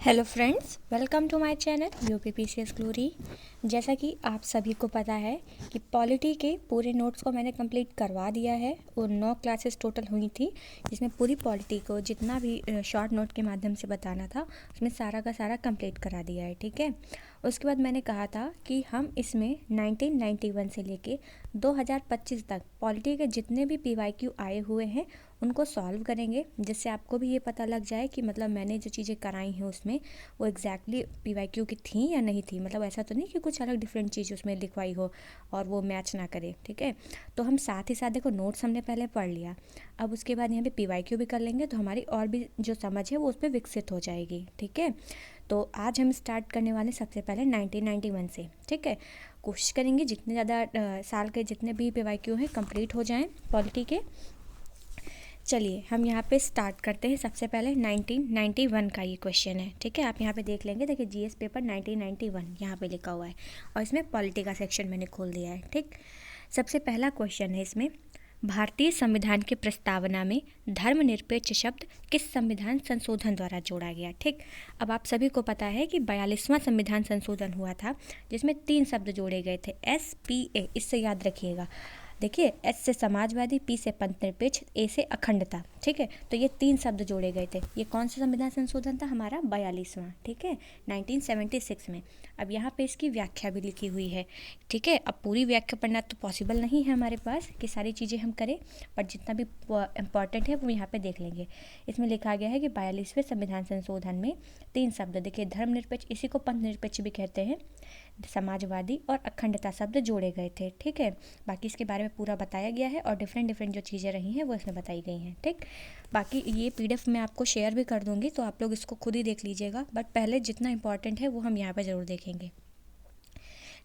Hello friends, welcome to my channel UPPCS glory. जैसा कि आप सभी को पता है कि पॉलिटी के पूरे नोट्स को मैंने कंप्लीट करवा दिया है और 9 क्लासेस टोटल हुई थी, जिसमें पूरी पॉलिटी को जितना भी शॉर्ट नोट के माध्यम से बताना था उसमें सारा का सारा कंप्लीट करा दिया है। ठीक है, उसके बाद मैंने कहा था कि हम इसमें 1991 से लेके 2025 तक पॉलिटी के जितने भी पीवाईक्यू आए हुए हैं उनको सॉल्व करेंगे, जिससे आपको भी ये पता लग जाए कि मतलब मैंने जो चीज़ें कराई हैं उसमें वो एग्जैक्टली पीवाईक्यू की थी या नहीं थी। मतलब ऐसा तो नहीं कि कुछ अलग डिफरेंट चीज़ उसमें लिखवाई हो और वो मैच ना करे। ठीक है, तो हम साथ ही साथ देखो नोट्स हमने पहले पढ़ लिया, अब उसके बाद यहाँ पे पीवाईक्यू भी कर लेंगे तो हमारी और भी जो समझ है वो उस पर विकसित हो जाएगी। ठीक है, तो आज हम स्टार्ट करने वाले सबसे पहले 1991 से। ठीक है, कोशिश करेंगे जितने ज़्यादा साल के जितने भी पीवाईक्यू हैं कंप्लीट हो जाएं पॉलिटी के। चलिए हम यहाँ पे स्टार्ट करते हैं। सबसे पहले 1991 का ये क्वेश्चन है। ठीक है, आप यहाँ पे देख लेंगे, देखिए जीएस पेपर 1991 यहाँ पे लिखा हुआ है और इसमें पॉलिटी का सेक्शन मैंने खोल दिया है। ठीक, सबसे पहला क्वेश्चन है इसमें, भारतीय संविधान की प्रस्तावना में धर्मनिरपेक्ष शब्द किस संविधान संशोधन द्वारा जोड़ा गया। ठीक, अब आप सभी को पता है कि 42वां संविधान संशोधन हुआ था जिसमें 3 शब्द जोड़े गए थे, SPA, इससे याद रखिएगा। देखिए, एस से समाजवादी, पी से पंथनिरपेक्ष, ए से अखंडता। ठीक है, तो ये 3 शब्द जोड़े गए थे। ये कौन सा संविधान संशोधन था? हमारा 42वां। ठीक है, 1976 में। अब यहाँ पे इसकी व्याख्या भी लिखी हुई है। ठीक है, अब पूरी व्याख्या पढ़ना तो पॉसिबल नहीं है हमारे पास कि सारी चीज़ें हम करें, पर जितना भी इम्पॉर्टेंट है वो यहाँ पे देख लेंगे। इसमें लिखा गया है कि 42वें संविधान संशोधन में 3 शब्द, देखिए धर्मनिरपेक्ष, इसी को पंथनिरपेक्ष भी कहते हैं, समाजवादी और अखंडता शब्द जोड़े गए थे। ठीक है, बाकी इसके बारे में पूरा बताया गया है और डिफरेंट जो चीज़ें रही हैं वो इसमें बताई गई हैं। ठीक, बाकी ये PDF मैं आपको शेयर भी कर दूंगी तो आप लोग इसको खुद ही देख लीजिएगा, बट पहले जितना इंपॉर्टेंट है वो हम यहाँ पे ज़रूर देखेंगे।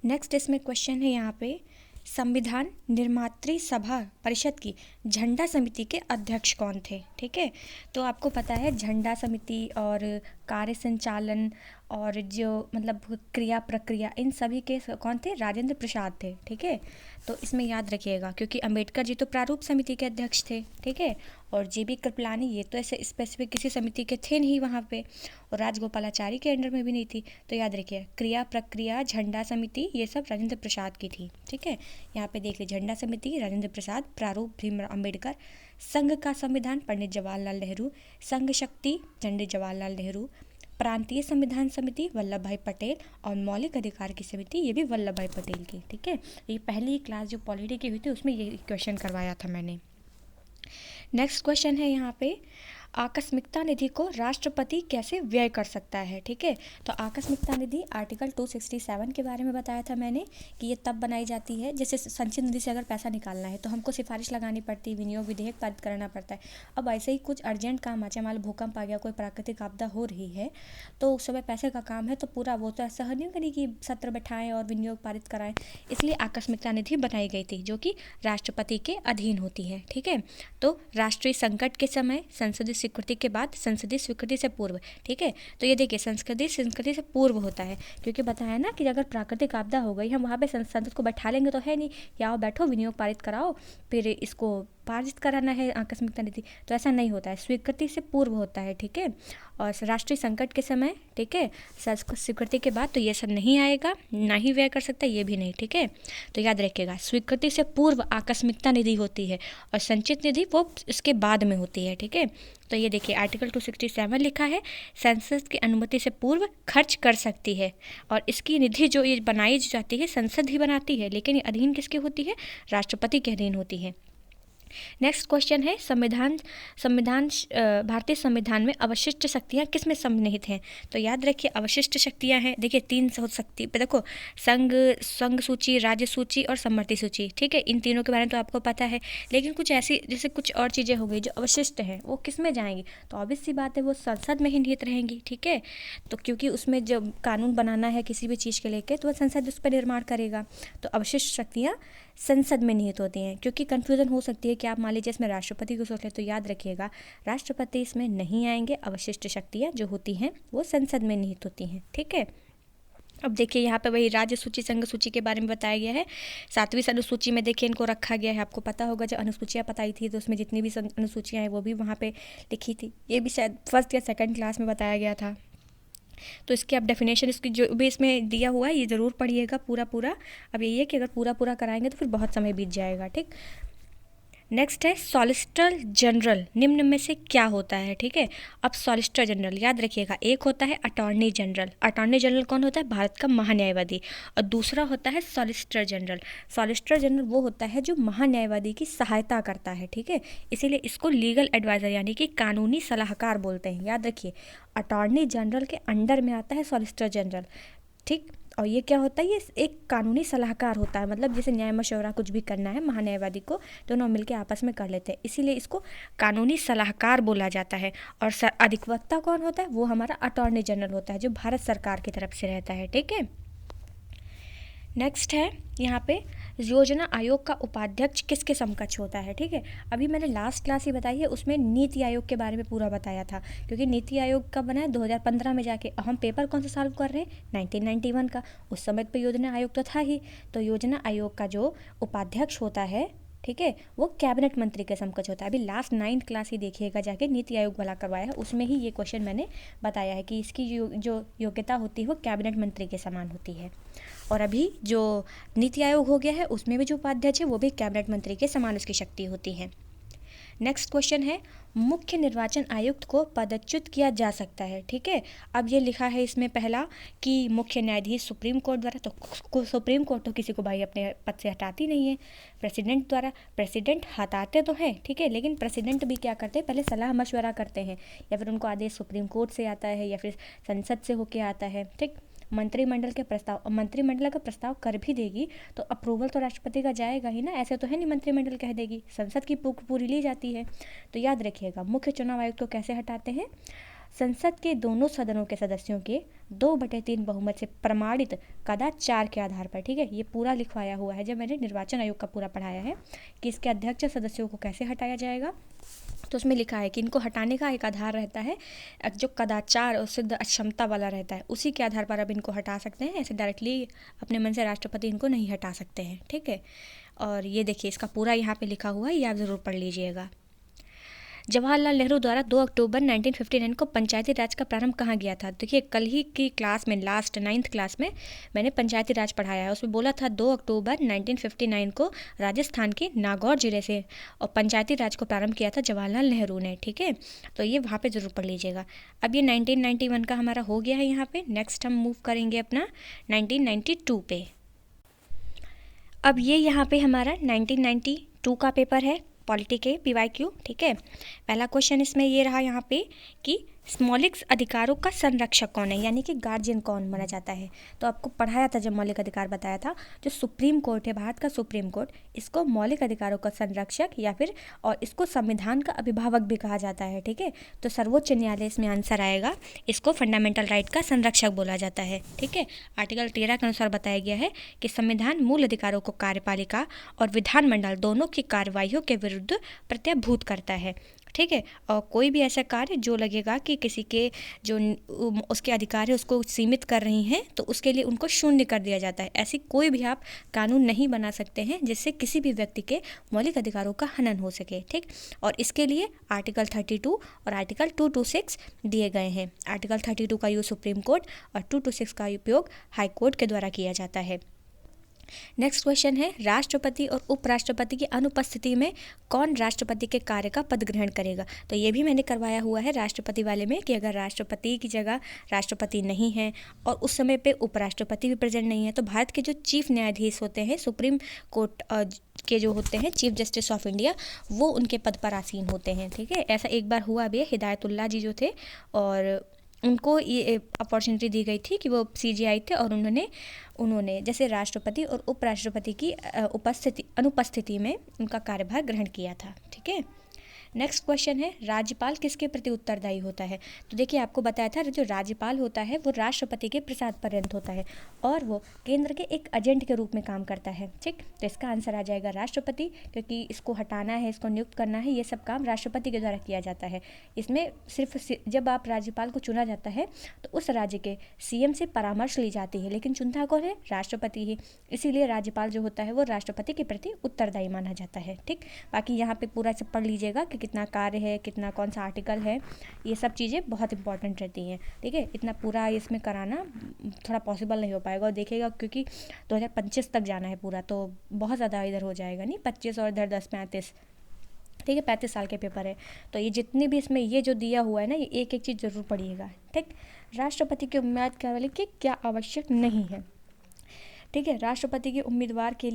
नेक्स्ट इसमें क्वेश्चन है यहाँ पे, संविधान निर्मात्री सभा परिषद की झंडा समिति के अध्यक्ष कौन थे। ठीक है, तो आपको पता है झंडा समिति और कार्य संचालन और जो मतलब क्रिया प्रक्रिया, इन सभी के कौन थे? राजेंद्र प्रसाद थे। ठीक है, तो इसमें याद रखिएगा क्योंकि अंबेडकर जी तो प्रारूप समिति के अध्यक्ष थे। ठीक है, और JB कृपलानी ये तो ऐसे स्पेसिफिक किसी समिति के थे नहीं वहाँ पे, और राजगोपालाचारी के अंडर में भी नहीं थी। तो याद रखिए, क्रिया प्रक्रिया, झंडा समिति, ये सब राजेंद्र प्रसाद की थी। ठीक है, यहाँ पे देख लीजिए, झंडा समिति राजेंद्र प्रसाद, प्रारूप भीमराव अम्बेडकर, संघ का संविधान पंडित जवाहरलाल नेहरू, संघ शक्ति पंडित जवाहरलाल नेहरू, प्रांतीय संविधान समिति वल्लभ भाई पटेल, और मौलिक अधिकार की समिति ये भी वल्लभ भाई पटेल की। ठीक है, ये पहली क्लास जो पॉलिटी की हुई थी उसमें ये क्वेश्चन करवाया था मैंने। नेक्स्ट क्वेश्चन है यहाँ पे, आकस्मिकता निधि को राष्ट्रपति कैसे व्यय कर सकता है। ठीक है, तो आकस्मिकता निधि आर्टिकल 267 के बारे में बताया था मैंने कि ये तब बनाई जाती है जैसे संचित निधि से अगर पैसा निकालना है तो हमको सिफारिश लगानी पड़ती है, विनियोग विधेयक पारित कराना पड़ता है। अब ऐसे ही कुछ अर्जेंट काम आ, मान लो भूकंप आ गया, कोई प्राकृतिक आपदा हो रही है तो उस समय पैसे का काम है, तो पूरा वो तो ऐसा नहीं करें कि सत्र बैठाएं और विनियोग पारित कराएं, इसलिए आकस्मिकता निधि बनाई गई थी जो कि राष्ट्रपति के अधीन होती है। ठीक है, तो राष्ट्रीय संकट के समय, संसदीय स्वीकृति के बाद, संसदीय स्वीकृति से पूर्व। ठीक है, तो ये देखिए संसदीय स्वीकृति से पूर्व होता है क्योंकि बताया ना कि अगर प्राकृतिक आपदा हो गई हम वहाँ पे संसद को बैठा लेंगे तो है नहीं कि आओ बैठो विनियोग पारित कराओ फिर इसको पारित कराना है आकस्मिकता नीति, तो ऐसा नहीं होता है, स्वीकृति से पूर्व होता है। ठीक है, और राष्ट्रीय संकट के समय, ठीक है, स्वीकृति के बाद तो ये सब नहीं आएगा, ना ही व्यय कर सकता, ये भी नहीं। ठीक है, तो याद रखिएगा स्वीकृति से पूर्व आकस्मिकता निधि होती है और संचित निधि वो इसके बाद में होती है। ठीक है, तो ये देखिए आर्टिकल 267 लिखा है, संसद की अनुमति से पूर्व खर्च कर सकती है, और इसकी निधि जो ये बनाई जाती है संसद ही बनाती है, लेकिन ये अधीन किसके होती है? राष्ट्रपति के अधीन होती है। नेक्स्ट क्वेश्चन है, भारतीय संविधान में अवशिष्ट शक्तियाँ किस में सम्मिलित हैं। तो याद रखिए अवशिष्ट शक्तियाँ हैं, देखिए 3 हो सकती है, देखो संघ सूची, राज्य सूची और समवर्ती सूची। ठीक है, इन तीनों के बारे में तो आपको पता है, लेकिन कुछ ऐसी जैसे कुछ और चीज़ें हो गई जो अवशिष्ट हैं वो किस में जाएंगी, तो ऑब्वियस सी बात है वो संसद में ही निहित रहेंगी। ठीक है, तो क्योंकि उसमें जब कानून बनाना है किसी भी चीज़ के लेके तो वह संसद उस पर निर्माण करेगा, तो अवशिष्ट शक्तियाँ संसद में निहित होती हैं। क्योंकि कन्फ्यूज़न हो सकती है कि आप मान लीजिए इसमें राष्ट्रपति को सोच लें, तो याद रखिएगा राष्ट्रपति इसमें नहीं आएंगे, अवशिष्ट शक्तियाँ जो होती हैं वो संसद में निहित होती हैं। ठीक है, अब देखिए यहाँ पे वही राज्य सूची, संघ सूची के बारे में बताया गया है। 7वीं अनुसूची में देखिए इनको रखा गया है, आपको पता होगा जब अनुसूचियाँ बताई थी तो उसमें जितनी भी अनुसूचियाँ हैं वो भी वहाँ पे लिखी थी, ये भी शायद फर्स्ट या सेकंड क्लास में बताया गया था। तो इसकी अब डेफिनेशन इसकी जो भी इसमें दिया हुआ है ये ज़रूर पढ़िएगा पूरा पूरा। अब यही है कि अगर पूरा पूरा कराएंगे तो फिर बहुत समय बीत जाएगा, ठीक। नेक्स्ट है सॉलिसिटर जनरल निम्न में से क्या होता है, ठीक है। अब सॉलिसिटर जनरल याद रखिएगा, एक होता है अटॉर्नी जनरल। अटॉर्नी जनरल कौन होता है? भारत का महान्यायवादी। और दूसरा होता है सॉलिसिटर जनरल। सॉलिसिटर जनरल वो होता है जो महान्यायवादी की सहायता करता है, ठीक है। इसीलिए इसको लीगल एडवाइज़र यानी कि कानूनी सलाहकार बोलते हैं। याद रखिए, अटॉर्नी जनरल के अंडर में आता है सॉलिसिटर जनरल, ठीक। और ये क्या होता है? ये एक कानूनी सलाहकार होता है, मतलब जैसे न्याय मशवरा कुछ भी करना है महान्यायवादी को दोनों मिलकर आपस में कर लेते हैं, इसीलिए इसको कानूनी सलाहकार बोला जाता है। और अधिवक्ता कौन होता है? वो हमारा अटॉर्नी जनरल होता है जो भारत सरकार की तरफ से रहता है, ठीक है। नेक्स्ट है यहाँ पे योजना आयोग का उपाध्यक्ष किसके समकक्ष होता है, ठीक है। अभी मैंने लास्ट क्लास ही बताई है, उसमें नीति आयोग के बारे में पूरा बताया था, क्योंकि नीति आयोग कब बना है? 2015 में जाके। हम पेपर कौन सा सॉल्व कर रहे हैं? 1991 का। उस समय पे योजना आयोग तो था ही। तो योजना आयोग का जो उपाध्यक्ष होता है, ठीक है, वो कैबिनेट मंत्री के समकक्ष होता है। अभी लास्ट 9th क्लास ही देखिएगा जाके, नीति आयोग वाला करवाया है, उसमें ही ये क्वेश्चन मैंने बताया है कि इसकी जो योग्यता होती है वो कैबिनेट मंत्री के समान होती है। और अभी जो नीति आयोग हो गया है उसमें भी जो उपाध्यक्ष है वो भी कैबिनेट मंत्री के समान उसकी शक्ति होती है। नेक्स्ट क्वेश्चन है मुख्य निर्वाचन आयुक्त को पदच्युत किया जा सकता है, ठीक है। अब ये लिखा है इसमें पहला कि मुख्य न्यायाधीश सुप्रीम कोर्ट द्वारा, तो सुप्रीम कोर्ट तो किसी को भाई अपने पद से हटाती नहीं है। प्रेसिडेंट द्वारा, प्रेसिडेंट हटाते तो हैं, ठीक है, लेकिन प्रेसिडेंट भी क्या करते हैं? पहले सलाह मशवरा करते हैं, या फिर उनको आदेश सुप्रीम कोर्ट से आता है या फिर संसद से होके आता है, ठीक। मंत्रिमंडल के प्रस्ताव, मंत्रिमंडल का प्रस्ताव कर भी देगी तो अप्रूवल तो राष्ट्रपति का जाएगा ही ना, ऐसे तो है नहीं मंत्रिमंडल कह देगी, संसद की पूरी ली जाती है। तो याद रखिएगा मुख्य चुनाव आयुक्त को कैसे हटाते हैं? संसद के दोनों सदनों के सदस्यों के 2/3 बहुमत से प्रमाणित कदाचार के आधार पर, ठीक है। ये पूरा लिखवाया हुआ है जब मैंने निर्वाचन आयोग का पूरा पढ़ाया है कि इसके अध्यक्ष सदस्यों को कैसे हटाया जाएगा। तो उसमें लिखा है कि इनको हटाने का एक आधार रहता है जो कदाचार और सिद्ध अक्षमता वाला रहता है, उसी के आधार पर अब इनको हटा सकते हैं। ऐसे डायरेक्टली अपने मन से राष्ट्रपति इनको नहीं हटा सकते हैं, ठीक है। और ये देखिए इसका पूरा यहाँ पे लिखा हुआ है, ये आप ज़रूर पढ़ लीजिएगा। जवाहरलाल नेहरू द्वारा 2 अक्टूबर 1959 को पंचायती राज का प्रारंभ कहाँ गया था? देखिए कल ही की क्लास में, लास्ट 9th क्लास में मैंने पंचायती राज पढ़ाया है, उसमें बोला था 2 अक्टूबर 1959 को राजस्थान के नागौर जिले से, और पंचायती राज को प्रारंभ किया था जवाहरलाल नेहरू ने, ठीक है। तो ये वहाँ पे ज़रूर पढ़ लीजिएगा। अब ये 1991 का हमारा हो गया है यहाँ पे। नेक्स्ट हम मूव करेंगे अपना 1992 पे। अब ये यहाँ पे हमारा 1992 का पेपर है, पॉलिटी के PYQ, ठीक है। पहला क्वेश्चन इसमें ये रहा यहाँ पे कि मौलिक अधिकारों का संरक्षक कौन है, यानी कि गार्जियन कौन माना जाता है। तो आपको पढ़ाया था जब मौलिक अधिकार बताया था, जो सुप्रीम कोर्ट है, भारत का सुप्रीम कोर्ट, इसको मौलिक अधिकारों का संरक्षक या फिर और इसको संविधान का अभिभावक भी कहा जाता है, ठीक है। तो सर्वोच्च न्यायालय इसमें आंसर आएगा, इसको फंडामेंटल राइट का संरक्षक बोला जाता है, ठीक है। आर्टिकल 13 के अनुसार बताया गया है कि संविधान मूल अधिकारों को कार्यपालिका और विधानमंडल दोनों की कार्यवाहियों के विरुद्ध प्रत्याभूत करता है, ठीक है। और कोई भी ऐसा कार्य जो लगेगा कि किसी के जो उसके अधिकार है उसको सीमित कर रही हैं, तो उसके लिए उनको शून्य कर दिया जाता है। ऐसी कोई भी आप कानून नहीं बना सकते हैं जिससे किसी भी व्यक्ति के मौलिक अधिकारों का हनन हो सके, ठीक। और इसके लिए आर्टिकल 32 और आर्टिकल 226 दिए गए हैं। आर्टिकल 32 का यूज सुप्रीम कोर्ट और 226 का उपयोग हाई कोर्ट के द्वारा किया जाता है। नेक्स्ट क्वेश्चन है राष्ट्रपति और उपराष्ट्रपति की अनुपस्थिति में कौन राष्ट्रपति के कार्य का पद ग्रहण करेगा। तो ये भी मैंने करवाया हुआ है राष्ट्रपति वाले में कि अगर राष्ट्रपति की जगह राष्ट्रपति नहीं है और उस समय पे उपराष्ट्रपति भी प्रेजेंट नहीं है, तो भारत के जो चीफ न्यायाधीश होते हैं सुप्रीम कोर्ट के जो होते हैं चीफ जस्टिस ऑफ इंडिया, वो उनके पद पर आसीन होते हैं, ठीक है। ऐसा एक बार हुआ भी है, हिदायतुल्लाह जी जो थे और उनको ये अपॉर्चुनिटी दी गई थी कि वो CJI थे और उन्होंने जैसे राष्ट्रपति और उपराष्ट्रपति की अनुपस्थिति में उनका कार्यभार ग्रहण किया था, ठीक है। नेक्स्ट क्वेश्चन है राज्यपाल किसके प्रति उत्तरदायी होता है। तो देखिए आपको बताया था जो राज्यपाल होता है वो राष्ट्रपति के प्रसाद पर्यंत होता है और वो केंद्र के एक एजेंट के रूप में काम करता है, ठीक। तो इसका आंसर आ जाएगा राष्ट्रपति, क्योंकि इसको हटाना है, इसको नियुक्त करना है, ये सब काम राष्ट्रपति के द्वारा किया जाता है। इसमें सिर्फ जब आप राज्यपाल को चुना जाता है तो उस राज्य के CM से परामर्श ली जाती है, लेकिन चुनता कौन है? राष्ट्रपति ही। इसीलिए राज्यपाल जो होता है वो राष्ट्रपति के प्रति उत्तरदायी माना जाता है, ठीक। बाकी यहाँ पे पूरा सब पढ़ लीजिएगा कि कितना कार्य है, कितना कौन सा आर्टिकल है, ये सब चीज़ें बहुत इंपॉर्टेंट रहती हैं। ठीक है, इतना पूरा इसमें कराना थोड़ा पॉसिबल नहीं हो पाएगा, और देखिएगा क्योंकि 2025 तक जाना है पूरा, तो बहुत ज़्यादा इधर हो जाएगा नहीं, 25 और इधर 10, 35, ठीक है, 35 साल के पेपर है। तो ये जितने भी इसमें ये जो दिया हुआ है ना, ये एक एक चीज़ ज़रूर पढ़िएगा। ठीक, राष्ट्रपति के उम्मीदवार के क्या आवश्यक नहीं है। ठीक है, राष्ट्रपति के उम्मीदवार के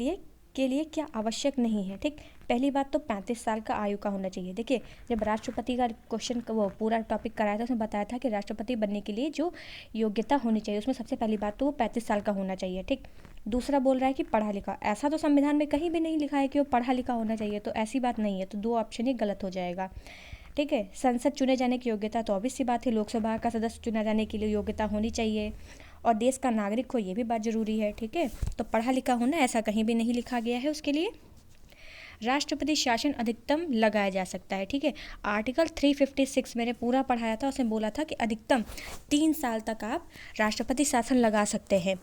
लिए क्या आवश्यक नहीं है। ठीक, पहली बात तो 35 साल का आयु का होना चाहिए। देखिए, जब राष्ट्रपति का क्वेश्चन वो पूरा टॉपिक कराया था, उसमें बताया था कि राष्ट्रपति बनने के लिए जो योग्यता होनी चाहिए, उसमें सबसे पहली बात तो वो 35 साल का होना चाहिए। ठीक, दूसरा बोल रहा है कि पढ़ा लिखा, ऐसा तो संविधान में कहीं भी नहीं लिखा है कि वो पढ़ा लिखा होना चाहिए, तो ऐसी बात नहीं है, तो 2 ऑप्शन ही गलत हो जाएगा। ठीक है, संसद चुने जाने की योग्यता तो ऑब्वियस सी बात है, लोकसभा का सदस्य चुना जाने के लिए योग्यता होनी चाहिए, और देश का नागरिक हो, ये भी बात ज़रूरी है। ठीक है, तो पढ़ा लिखा होना ऐसा कहीं भी नहीं लिखा गया है उसके लिए। राष्ट्रपति शासन अधिकतम लगाया जा सकता है। ठीक है, आर्टिकल 356 मैंने पूरा पढ़ाया था, उसमें बोला था कि अधिकतम 3 साल तक आप राष्ट्रपति शासन लगा सकते हैं,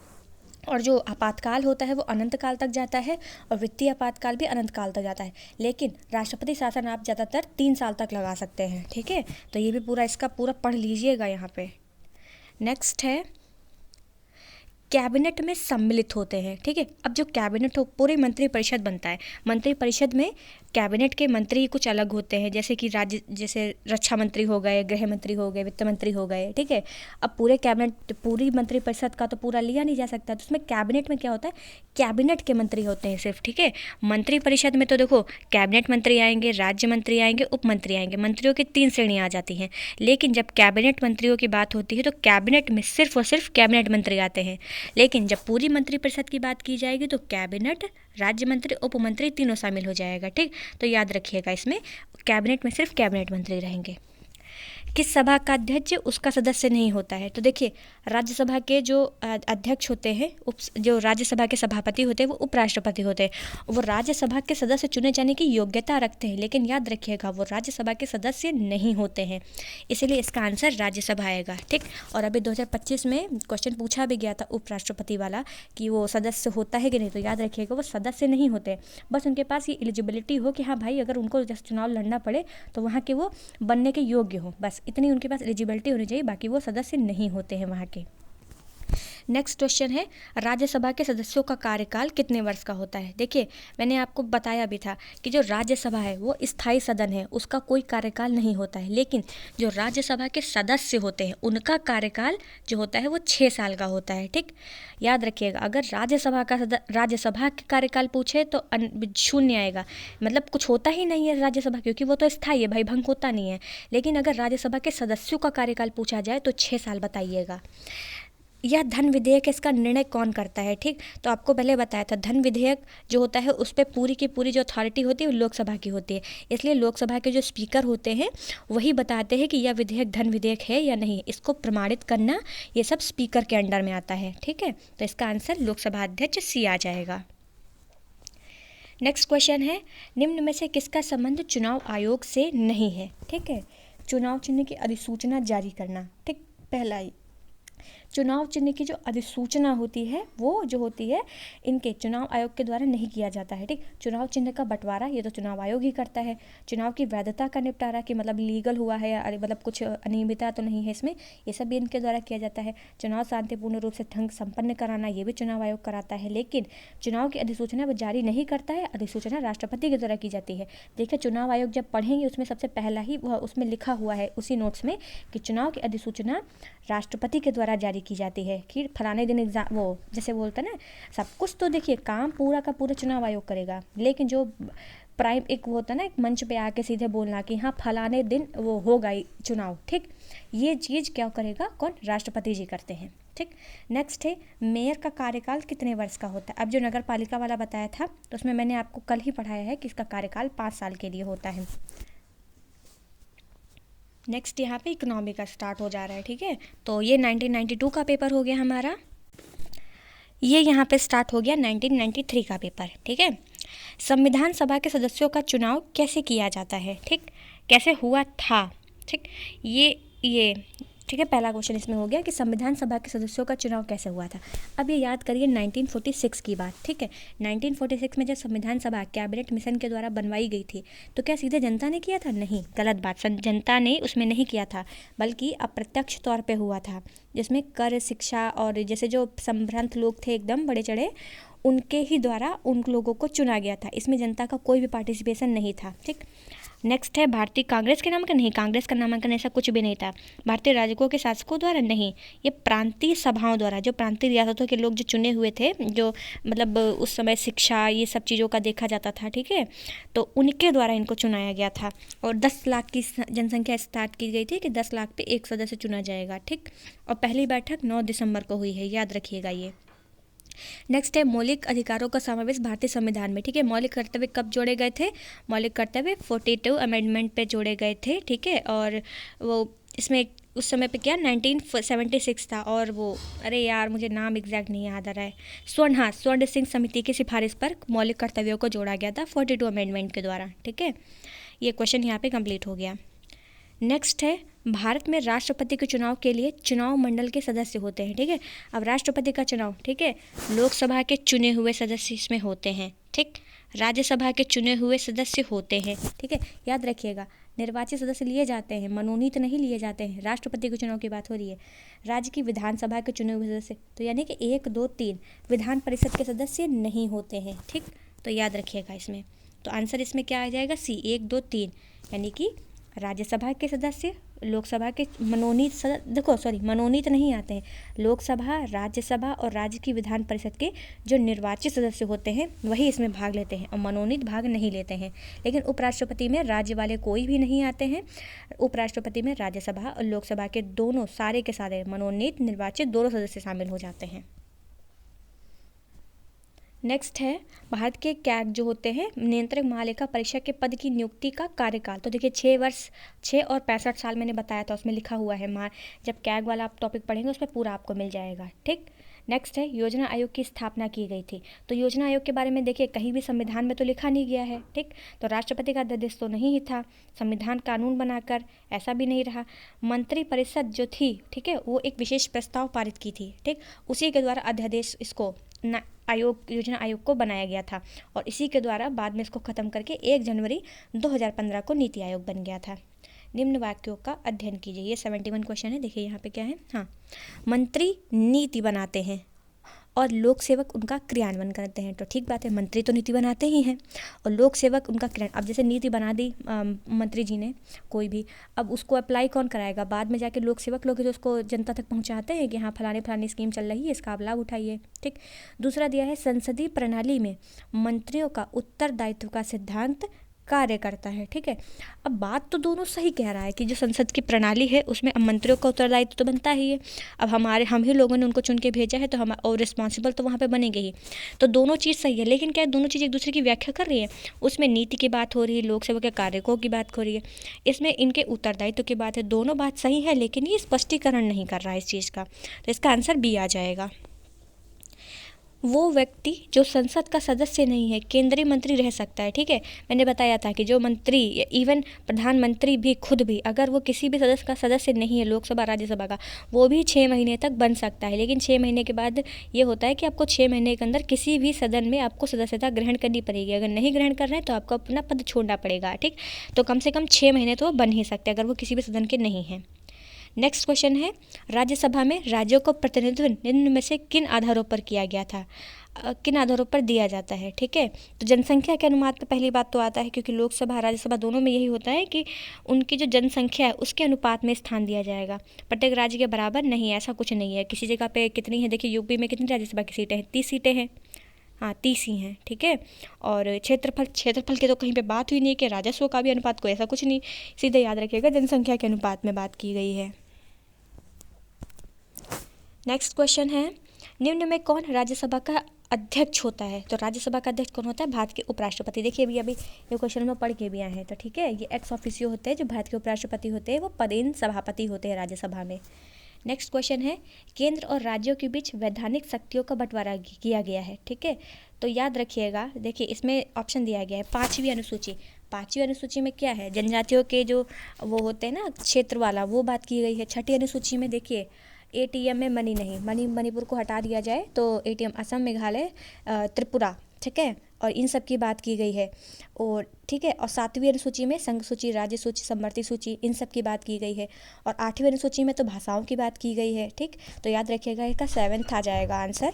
और जो आपातकाल होता है वो अनंत काल तक जाता है, और वित्तीय आपातकाल भी अनंत काल तक जाता है, लेकिन राष्ट्रपति शासन आप ज़्यादातर 3 साल तक लगा सकते हैं। ठीक है, तो ये भी पूरा इसका पूरा पढ़ लीजिएगा यहाँ पे। नेक्स्ट है, कैबिनेट में सम्मिलित होते हैं। ठीक है, अब जो कैबिनेट हो पूरे मंत्रिपरिषद बनता है, मंत्रिपरिषद में कैबिनेट के मंत्री कुछ अलग होते हैं, जैसे कि जैसे रक्षा मंत्री हो गए, गृह मंत्री हो गए, वित्त मंत्री हो गए। ठीक है, अब पूरे कैबिनेट पूरी मंत्रिपरिषद का तो पूरा लिया नहीं जा सकता, तो उसमें कैबिनेट में क्या होता है, कैबिनेट के मंत्री होते हैं सिर्फ। ठीक है, मंत्रिपरिषद में तो देखो कैबिनेट मंत्री आएंगे, राज्य मंत्री आएंगे, उप मंत्री आएंगे, मंत्रियों की 3 श्रेणियाँ आ जाती हैं। लेकिन जब कैबिनेट मंत्रियों की बात होती है तो कैबिनेट में सिर्फ और सिर्फ कैबिनेट मंत्री आते हैं, लेकिन जब पूरी मंत्रिपरिषद की बात की जाएगी तो कैबिनेट, राज्य मंत्री, उप मंत्री तीनों शामिल हो जाएगा। ठीक, तो याद रखिएगा इसमें कैबिनेट में सिर्फ कैबिनेट मंत्री रहेंगे। किस सभा का अध्यक्ष उसका सदस्य नहीं होता है। तो देखिए, राज्यसभा के जो अध्यक्ष होते हैं, जो राज्यसभा के सभापति होते हैं, वो उपराष्ट्रपति होते हैं, वो राज्यसभा के सदस्य चुने जाने की योग्यता रखते हैं, लेकिन याद रखिएगा वो राज्यसभा के सदस्य नहीं होते हैं, इसीलिए इसका आंसर राज्यसभा आएगा। ठीक, और अभी 2025 में क्वेश्चन पूछा भी गया था उपराष्ट्रपति वाला कि वो सदस्य होता है कि नहीं, तो याद रखिएगा वो सदस्य नहीं होते, बस उनके पास ये एलिजिबिलिटी हो कि हाँ भाई अगर उनको जैसे चुनाव लड़ना पड़े तो वहाँ के वो बनने के योग्य हो, बस इतनी उनके पास एलिजिबिलिटी होनी चाहिए, बाकी वो सदस्य नहीं होते हैं वहाँ के। नेक्स्ट क्वेश्चन है, राज्यसभा के सदस्यों का कार्यकाल कितने वर्ष का होता है। देखिए, मैंने आपको बताया भी था कि जो राज्यसभा है वो स्थायी सदन है, उसका कोई कार्यकाल नहीं होता है, लेकिन जो राज्यसभा के सदस्य होते हैं उनका कार्यकाल जो होता है वो 6 साल का होता है। ठीक, याद रखिएगा, अगर राज्यसभा के कार्यकाल पूछे तो 0 आएगा, मतलब कुछ होता ही नहीं है राज्यसभा, क्योंकि वो तो स्थायी है भाई, भंग होता नहीं है। लेकिन अगर राज्यसभा के सदस्यों का कार्यकाल पूछा जाए तो 6 साल बताइएगा। यह धन विधेयक है, इसका निर्णय कौन करता है। ठीक, तो आपको पहले बताया था धन विधेयक जो होता है उस पर पूरी की पूरी जो अथॉरिटी होती है वो लोकसभा की होती है, इसलिए लोकसभा के जो स्पीकर होते हैं वही बताते हैं कि यह विधेयक धन विधेयक है या नहीं, इसको प्रमाणित करना ये सब स्पीकर के अंडर में आता है। ठीक है, तो इसका आंसर लोकसभा अध्यक्ष सी आ जाएगा। नेक्स्ट क्वेश्चन है, निम्न में से किसका संबंध चुनाव आयोग से नहीं है। ठीक है, चुनाव चिन्ह की अधिसूचना जारी करना। ठीक, पहला ही चुनाव चिन्ह की जो अधिसूचना होती है वो जो होती है इनके चुनाव आयोग के द्वारा नहीं किया जाता है। ठीक, चुनाव चिन्ह का बंटवारा ये तो चुनाव आयोग ही करता है। चुनाव की वैधता का निपटारा कि मतलब लीगल हुआ है या मतलब कुछ अनियमितता तो नहीं है इसमें, ये सब भी इनके द्वारा किया जाता है। चुनाव शांतिपूर्ण रूप से ढंग संपन्न कराना ये भी चुनाव आयोग कराता है, लेकिन चुनाव की अधिसूचना वो जारी नहीं करता है, अधिसूचना राष्ट्रपति के द्वारा की जाती है। देखिए, चुनाव आयोग जब पढ़ेंगे उसमें सबसे पहला ही उसमें लिखा हुआ है उसी नोट्स में कि चुनाव की अधिसूचना राष्ट्रपति के द्वारा जारी की जाती है कि फलाने दिन एग्जाम, वो जैसे बोलते हैं ना सब कुछ, तो देखिए काम पूरा का पूरा चुनाव आयोग करेगा, लेकिन जो प्राइम एक वो होता है ना एक मंच पे आके सीधे बोलना कि हाँ फलाने दिन वो होगा चुनाव। ठीक, ये चीज़ क्या करेगा, कौन, राष्ट्रपति जी करते हैं। ठीक, नेक्स्ट है, मेयर का कार्यकाल कितने वर्ष का होता है। अब जो नगर पालिका वाला बताया था तो उसमें मैंने आपको कल ही पढ़ाया है कि इसका कार्यकाल 5 साल के लिए होता है। नेक्स्ट यहाँ पे इकोनॉमी का स्टार्ट हो जा रहा है। ठीक है, तो ये 1992 का पेपर हो गया हमारा, ये यहाँ पे स्टार्ट हो गया 1993 का पेपर। ठीक है, संविधान सभा के सदस्यों का चुनाव कैसे किया जाता है। ठीक, कैसे हुआ था। ठीक, ये ठीक है, पहला क्वेश्चन इसमें हो गया कि संविधान सभा के सदस्यों का चुनाव कैसे हुआ था। अब ये याद करिए 1946 की बात। ठीक है, 1946 में जब संविधान सभा कैबिनेट मिशन के द्वारा बनवाई गई थी तो क्या सीधे जनता ने किया था? नहीं, गलत बात। जनता ने उसमें नहीं किया था, बल्कि अप्रत्यक्ष तौर पर हुआ था, जिसमें कर, शिक्षा और जैसे जो संभ्रांत लोग थे एकदम बड़े चढ़े, उनके ही द्वारा उन लोगों को चुना गया था। इसमें जनता का कोई भी पार्टिसिपेशन नहीं था। ठीक, नेक्स्ट है भारतीय कांग्रेस के नामांकन। नहीं, कांग्रेस का नामांकन ऐसा कुछ भी नहीं था। भारतीय राजकों के शासकों द्वारा। नहीं, ये प्रांतीय सभाओं द्वारा, जो प्रांतीय रियासतों के लोग जो चुने हुए थे, जो मतलब उस समय शिक्षा ये सब चीज़ों का देखा जाता था, ठीक है, तो उनके द्वारा इनको चुनाया गया था। और 10 लाख की जनसंख्या स्टार्ट की गई थी कि 10 लाख पे एक सदस्य चुना जाएगा। ठीक, और पहली बैठक 9 दिसंबर को हुई है, याद रखिएगा ये। नेक्स्ट है मौलिक अधिकारों का समावेश भारतीय संविधान में। ठीक है, मौलिक कर्तव्य कब जोड़े गए थे? मौलिक कर्तव्य 42 अमेंडमेंट पे जोड़े गए थे। ठीक है, और वो इसमें उस समय पे क्या 1976 था, और वो अरे यार मुझे नाम एग्जैक्ट नहीं याद आ रहा है। स्वर्ण सिंह समिति की सिफारिश पर मौलिक कर्तव्यों को जोड़ा गया था 42 अमेंडमेंट के द्वारा। ठीक है, ये क्वेश्चन यहाँ पे कंप्लीट हो गया। नेक्स्ट है भारत में राष्ट्रपति के चुनाव के लिए चुनाव मंडल के सदस्य होते हैं। ठीक है, अब राष्ट्रपति का चुनाव, ठीक है, लोकसभा के चुने हुए सदस्य इसमें होते हैं। ठीक, राज्यसभा के चुने हुए सदस्य होते हैं। ठीक है, याद रखिएगा, निर्वाचित सदस्य लिए जाते हैं, मनोनीत नहीं लिए जाते हैं। राष्ट्रपति के चुनाव की बात हो रही है। राज्य की विधानसभा के चुने हुए सदस्य, तो यानी कि 1, 2, 3 विधान परिषद के सदस्य नहीं होते हैं। ठीक, तो याद रखिएगा इसमें। तो आंसर इसमें क्या आ जाएगा? सी, 1, 2, 3, यानी कि राज्यसभा के सदस्य, लोकसभा के मनोनीत मनोनीत नहीं आते हैं। लोकसभा, राज्यसभा और राज्य की विधान परिषद के जो निर्वाचित सदस्य होते हैं वही इसमें भाग लेते हैं, और मनोनीत भाग नहीं लेते हैं। लेकिन उपराष्ट्रपति में राज्य वाले कोई भी नहीं आते हैं। उपराष्ट्रपति में राज्यसभा और लोकसभा के दोनों सारे के सारे मनोनीत, निर्वाचित दोनों सदस्य शामिल हो जाते हैं। नेक्स्ट है भारत के कैग जो होते हैं, नियंत्रक महालेखा परीक्षक के पद की नियुक्ति का कार्यकाल। तो देखिए 6 वर्ष, 6 और 65 साल मैंने बताया था, उसमें लिखा हुआ है। जब कैग वाला आप टॉपिक पढ़ेंगे उसमें पूरा आपको मिल जाएगा। ठीक, नेक्स्ट है योजना आयोग की स्थापना की गई थी। तो योजना आयोग के बारे में देखिए कहीं भी संविधान में तो लिखा नहीं गया है। ठीक, तो राष्ट्रपति का अध्यादेश तो नहीं ही था, संविधान कानून बनाकर ऐसा भी नहीं रहा। मंत्री परिषद जो थी, ठीक है, वो एक विशेष प्रस्ताव पारित की थी। ठीक, उसी के द्वारा अध्यादेश इसको योजना आयोग को बनाया गया था, और इसी के द्वारा बाद में इसको ख़त्म करके 1 जनवरी 2015 को नीति आयोग बन गया था। निम्न वाक्यों का अध्ययन कीजिए। ये 71 क्वेश्चन है। देखिए यहाँ पे क्या है। हाँ, मंत्री नीति बनाते हैं और लोक सेवक उनका क्रियान्वयन करते हैं। तो ठीक बात है, मंत्री तो नीति बनाते ही हैं और लोक सेवक उनका क्रियान्वयन। अब जैसे नीति बना दी मंत्री जी ने कोई भी, अब उसको अप्लाई कौन कराएगा? बाद में जाके लोक सेवक लोग जो उसको जनता तक पहुंचाते हैं कि हाँ फलानी स्कीम चल रही है, इसका आप लाभ उठाइए। ठीक, दूसरा दिया है संसदीय प्रणाली में मंत्रियों का उत्तरदायित्व का सिद्धांत कार्य करता है। ठीक है, अब बात तो दोनों सही कह रहा है कि जो संसद की प्रणाली है उसमें अब मंत्रियों का उत्तरदायित्व तो बनता ही है। अब हम ही लोगों ने उनको चुन के भेजा है, तो हम और रिस्पॉन्सिबल तो वहाँ पे बनेंगे ही। तो दोनों चीज़ सही है, लेकिन क्या दोनों चीज़ एक दूसरे की व्याख्या कर रही है? उसमें नीति की बात हो रही है, लोक सेवा के कार्यकों की बात हो रही है, इसमें इनके उत्तरदायित्व की बात है। दोनों बात सही है, लेकिन ये स्पष्टीकरण नहीं कर रहा है इस चीज़ का। तो इसका आंसर बी आ जाएगा। वो व्यक्ति जो संसद का सदस्य नहीं है केंद्रीय मंत्री रह सकता है। ठीक है, मैंने बताया था कि जो मंत्री, इवन प्रधानमंत्री भी खुद भी, अगर वो किसी भी सदस्य का सदस्य नहीं है, लोकसभा राज्यसभा का, वो भी 6 महीने तक बन सकता है। लेकिन 6 महीने के बाद ये होता है कि आपको 6 महीने के अंदर किसी भी सदन में आपको सदस्यता ग्रहण करनी पड़ेगी। अगर नहीं ग्रहण कर रहे हैं तो आपको अपना पद छोड़ना पड़ेगा। ठीक, तो कम से कम 6 महीने तो बन ही सकते हैं अगर वो किसी भी सदन के नहीं हैं। नेक्स्ट क्वेश्चन है राज्यसभा में राज्यों को प्रतिनिधित्व निम्न में से किन आधारों पर किया गया था? किन आधारों पर दिया जाता है? ठीक है, तो जनसंख्या के अनुपात पर पहली बात तो आता है, क्योंकि लोकसभा राज्यसभा दोनों में यही होता है कि उनकी जो जनसंख्या है उसके अनुपात में स्थान दिया जाएगा। प्रत्येक राज्य के बराबर नहीं, ऐसा कुछ नहीं है। किसी जगह पे कितनी है, देखिए यूपी में कितनी राज्यसभा की सीटें हैं? 30 सीटें हैं। हाँ, 30 ही हैं। ठीक है, और क्षेत्रफल की तो कहीं पे बात हुई नहीं कि राजस्व का भी अनुपात, कोई ऐसा कुछ नहीं। सीधे याद रखिएगा जनसंख्या के अनुपात में बात की गई है। नेक्स्ट क्वेश्चन है निम्न में कौन राज्यसभा का अध्यक्ष होता है? तो राज्यसभा का अध्यक्ष कौन होता है? भारत के उपराष्ट्रपति। देखिए अभी ये क्वेश्चन में पढ़ के भी आए हैं। तो ठीक है, ये एक्स ऑफिसियो होते हैं, जो भारत के उपराष्ट्रपति होते हैं वो पदेन सभापति होते हैं राज्यसभा में। नेक्स्ट क्वेश्चन है केंद्र और राज्यों के बीच वैधानिक शक्तियों का बंटवारा किया गया है। ठीक है, तो याद रखिएगा, देखिए इसमें ऑप्शन दिया गया है 5वीं अनुसूची। 5वीं अनुसूची में क्या है, जनजातियों के जो वो होते हैं ना क्षेत्र वाला, वो बात की गई है। 6ठी अनुसूची में देखिए एटीएम में मनी नहीं, मणिपुर को हटा दिया जाए तो एटीएम असम, मेघालय, त्रिपुरा, ठीक है, और इन सब की बात की गई है। और ठीक है, और 7वीं अनुसूची में संघ सूची, राज्य सूची, समवर्ती सूची, इन सब की बात की गई है। और 8वीं अनुसूची में तो भाषाओं की बात की गई है। ठीक, तो याद रखिएगा इसका 7th आ जाएगा आंसर।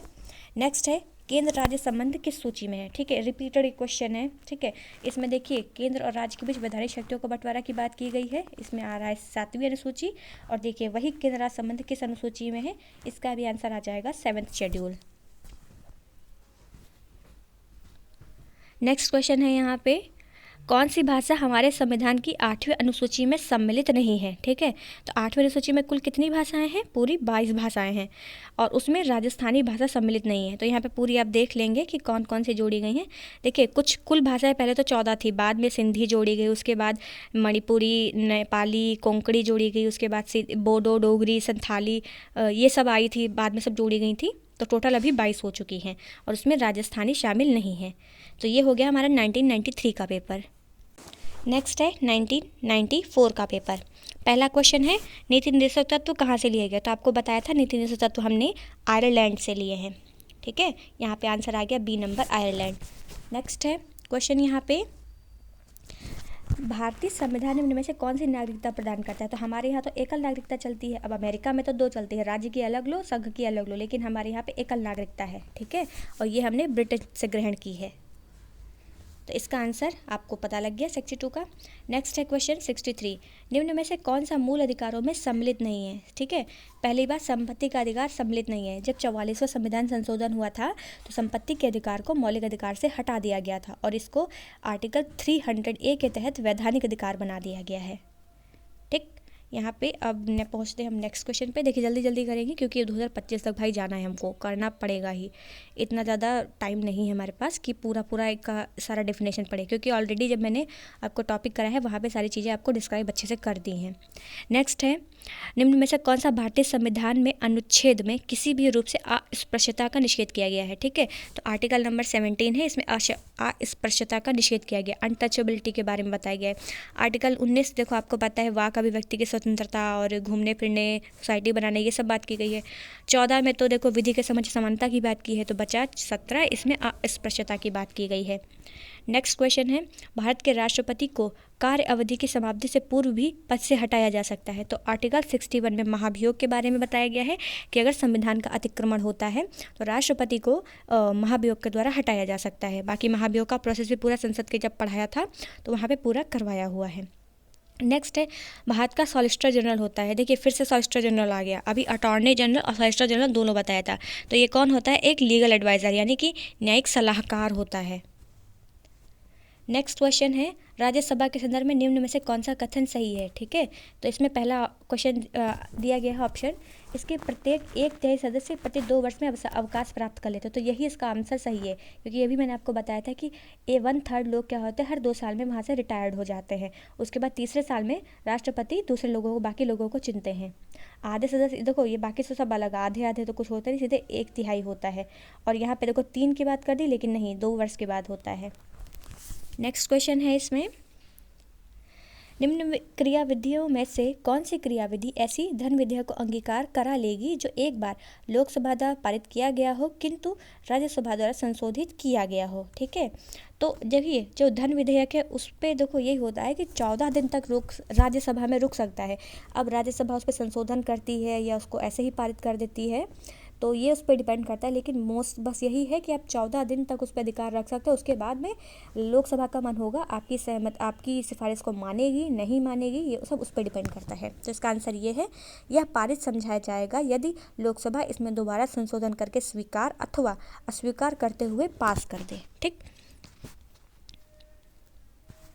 नेक्स्ट है केंद्र राज्य संबंध किस सूची में है। ठीक है, रिपीटेड क्वेश्चन है। ठीक है, इसमें देखिए केंद्र और राज्य के बीच वैधानिक शक्तियों का बंटवारा की बात की गई है। इसमें आ रहा है 7वीं अनुसूची। और देखिए वही केंद्र राज्य संबंध किस अनुसूची में है, इसका भी आंसर आ जाएगा 7th शेड्यूल। नेक्स्ट क्वेश्चन है यहाँ पे, कौन सी भाषा हमारे संविधान की 8वीं अनुसूची में सम्मिलित नहीं है। ठीक है, तो 8वीं अनुसूची में कुल कितनी भाषाएं हैं, पूरी 22 भाषाएं हैं, और उसमें राजस्थानी भाषा सम्मिलित नहीं है। तो यहाँ पे पूरी आप देख लेंगे कि कौन कौन सी जोड़ी गई हैं। देखिए कुछ कुल भाषाएं पहले तो 14 थी, बाद में सिंधी जोड़ी गई, उसके बाद मणिपुरी, नेपाली, कोंकणी जोड़ी गई, उसके बाद बोडो, डोगरी, संथाली, ये सब आई थी, बाद में सब जोड़ी गई थी। तो टोटल अभी 22 हो चुकी हैं और उसमें राजस्थानी शामिल नहीं है। तो ये हो गया हमारा 1993 का पेपर। नेक्स्ट है 1994 का पेपर। पहला क्वेश्चन है नीति निर्देशक तत्व कहाँ से लिए गए। तो आपको बताया था नीति निर्देशक तत्व हमने आयरलैंड से लिए हैं। ठीक है, यहाँ पे आंसर आ गया बी नंबर, आयरलैंड। नेक्स्ट है क्वेश्चन यहाँ पे, भारतीय संविधान निम्न में से कौन सी नागरिकता प्रदान करता है। तो हमारे यहाँ तो एकल नागरिकता चलती है। अब अमेरिका में तो 2 चलती है, राज्य की अलग लो, संघ की अलग लो, लेकिन हमारे यहाँ पे एकल नागरिकता है। ठीक है, और ये हमने ब्रिटेन से ग्रहण की है। तो इसका आंसर आपको पता लग गया 62 का। नेक्स्ट है क्वेश्चन 63, निम्न में से कौन सा मूल अधिकारों में सम्मिलित नहीं है। ठीक है, पहली बात संपत्ति का अधिकार सम्मिलित नहीं है। जब 44वां संविधान संशोधन हुआ था तो संपत्ति के अधिकार को मौलिक अधिकार से हटा दिया गया था और इसको आर्टिकल 300A के तहत वैधानिक अधिकार बना दिया गया है। ठीक, यहाँ पे अब पहुँचते हैं हम नेक्स्ट क्वेश्चन पे। देखिए जल्दी जल्दी करेंगे क्योंकि 2025 तक भाई जाना है, हमको करना पड़ेगा ही। इतना ज़्यादा टाइम नहीं है हमारे पास कि पूरा एक का सारा डेफिनेशन पढ़े, क्योंकि ऑलरेडी जब मैंने आपको टॉपिक करा है वहाँ पे सारी चीज़ें आपको डिस्क्राइब अच्छे से कर दी हैं। नेक्स्ट है, निम्न में से कौन सा भारतीय संविधान में अनुच्छेद में किसी भी रूप से अस्पृश्यता का निषेध किया गया है। ठीक है, तो आर्टिकल नंबर 17 है, इसमें अस्पृश्यता का निषेध किया गया, अनटचेबिलिटी के बारे में बताया गया है। आर्टिकल 19 देखो आपको पता है, वाक अभिव्यक्ति की स्वतंत्रता और घूमने फिरने, सोसाइटी बनाने, ये सब बात की गई है। 14 में तो देखो विधि के समझ समानता की बात की है। तो बचा 17, इसमें अस्पृश्यता की बात की गई है। नेक्स्ट क्वेश्चन है, भारत के राष्ट्रपति को कार्य अवधि की समाप्ति से पूर्व भी पद से हटाया जा सकता है। तो आर्टिकल 61 में महाभियोग के बारे में बताया गया है कि अगर संविधान का अतिक्रमण होता है तो राष्ट्रपति को महाभियोग के द्वारा हटाया जा सकता है। बाकी महाभियोग का प्रोसेस भी पूरा संसद के जब पढ़ाया था तो वहाँ पे पूरा करवाया हुआ है। नेक्स्ट है, भारत का सॉलिसिटर जनरल होता है। देखिए फिर से सॉलिसिटर जनरल आ गया, अभी अटॉर्नी जनरल और सॉलिसिटर जनरल दोनों बताया था। तो ये कौन होता है, एक लीगल एडवाइज़र यानी कि न्यायिक सलाहकार होता है। नेक्स्ट क्वेश्चन है, राज्यसभा के संदर्भ में निम्न में से कौन सा कथन सही है। ठीक है, तो इसमें पहला क्वेश्चन दिया गया है ऑप्शन, इसके प्रत्येक 1/3 सदस्य प्रति 2 वर्ष में अवकाश प्राप्त कर लेते हैं। तो यही इसका आंसर सही है, क्योंकि ये भी मैंने आपको बताया था कि 1/3 लोग क्या होते हैं, हर 2 साल में वहाँ से रिटायर्ड हो जाते हैं। उसके बाद तीसरे साल में राष्ट्रपति दूसरे लोगों को, बाकी लोगों को चुनते हैं। आधे सदस्य देखो ये बाकी से सब अलग, आधे आधे तो कुछ होता नहीं, सीधे 1/3 होता है। और यहाँ पे देखो 3 की बात कर दी, लेकिन नहीं, 2 वर्ष के बाद होता है। नेक्स्ट क्वेश्चन है इसमें, निम्न क्रियाविधियों में से कौन सी क्रियाविधि ऐसी धन विधेयक को अंगीकार करा लेगी जो एक बार लोकसभा द्वारा पारित किया गया हो किंतु राज्यसभा द्वारा संशोधित किया गया हो। ठीक है, तो देखिए जो धन विधेयक है उस पर देखो यही होता है कि 14 दिन तक राज्यसभा में रुक सकता है। अब राज्यसभा उस पर संशोधन करती है या उसको ऐसे ही पारित कर देती है, तो ये उस पर डिपेंड करता है। लेकिन मोस्ट बस यही है कि आप 14 दिन तक उस पर अधिकार रख सकते हो। उसके बाद में लोकसभा का मन होगा, आपकी सहमत, आपकी सिफारिश को मानेगी नहीं मानेगी, ये सब उस पर डिपेंड करता है। तो इसका आंसर ये है, यह पारित समझाया जाएगा यदि लोकसभा इसमें दोबारा संशोधन करके स्वीकार अथवा अस्वीकार करते हुए पास कर दे। ठीक,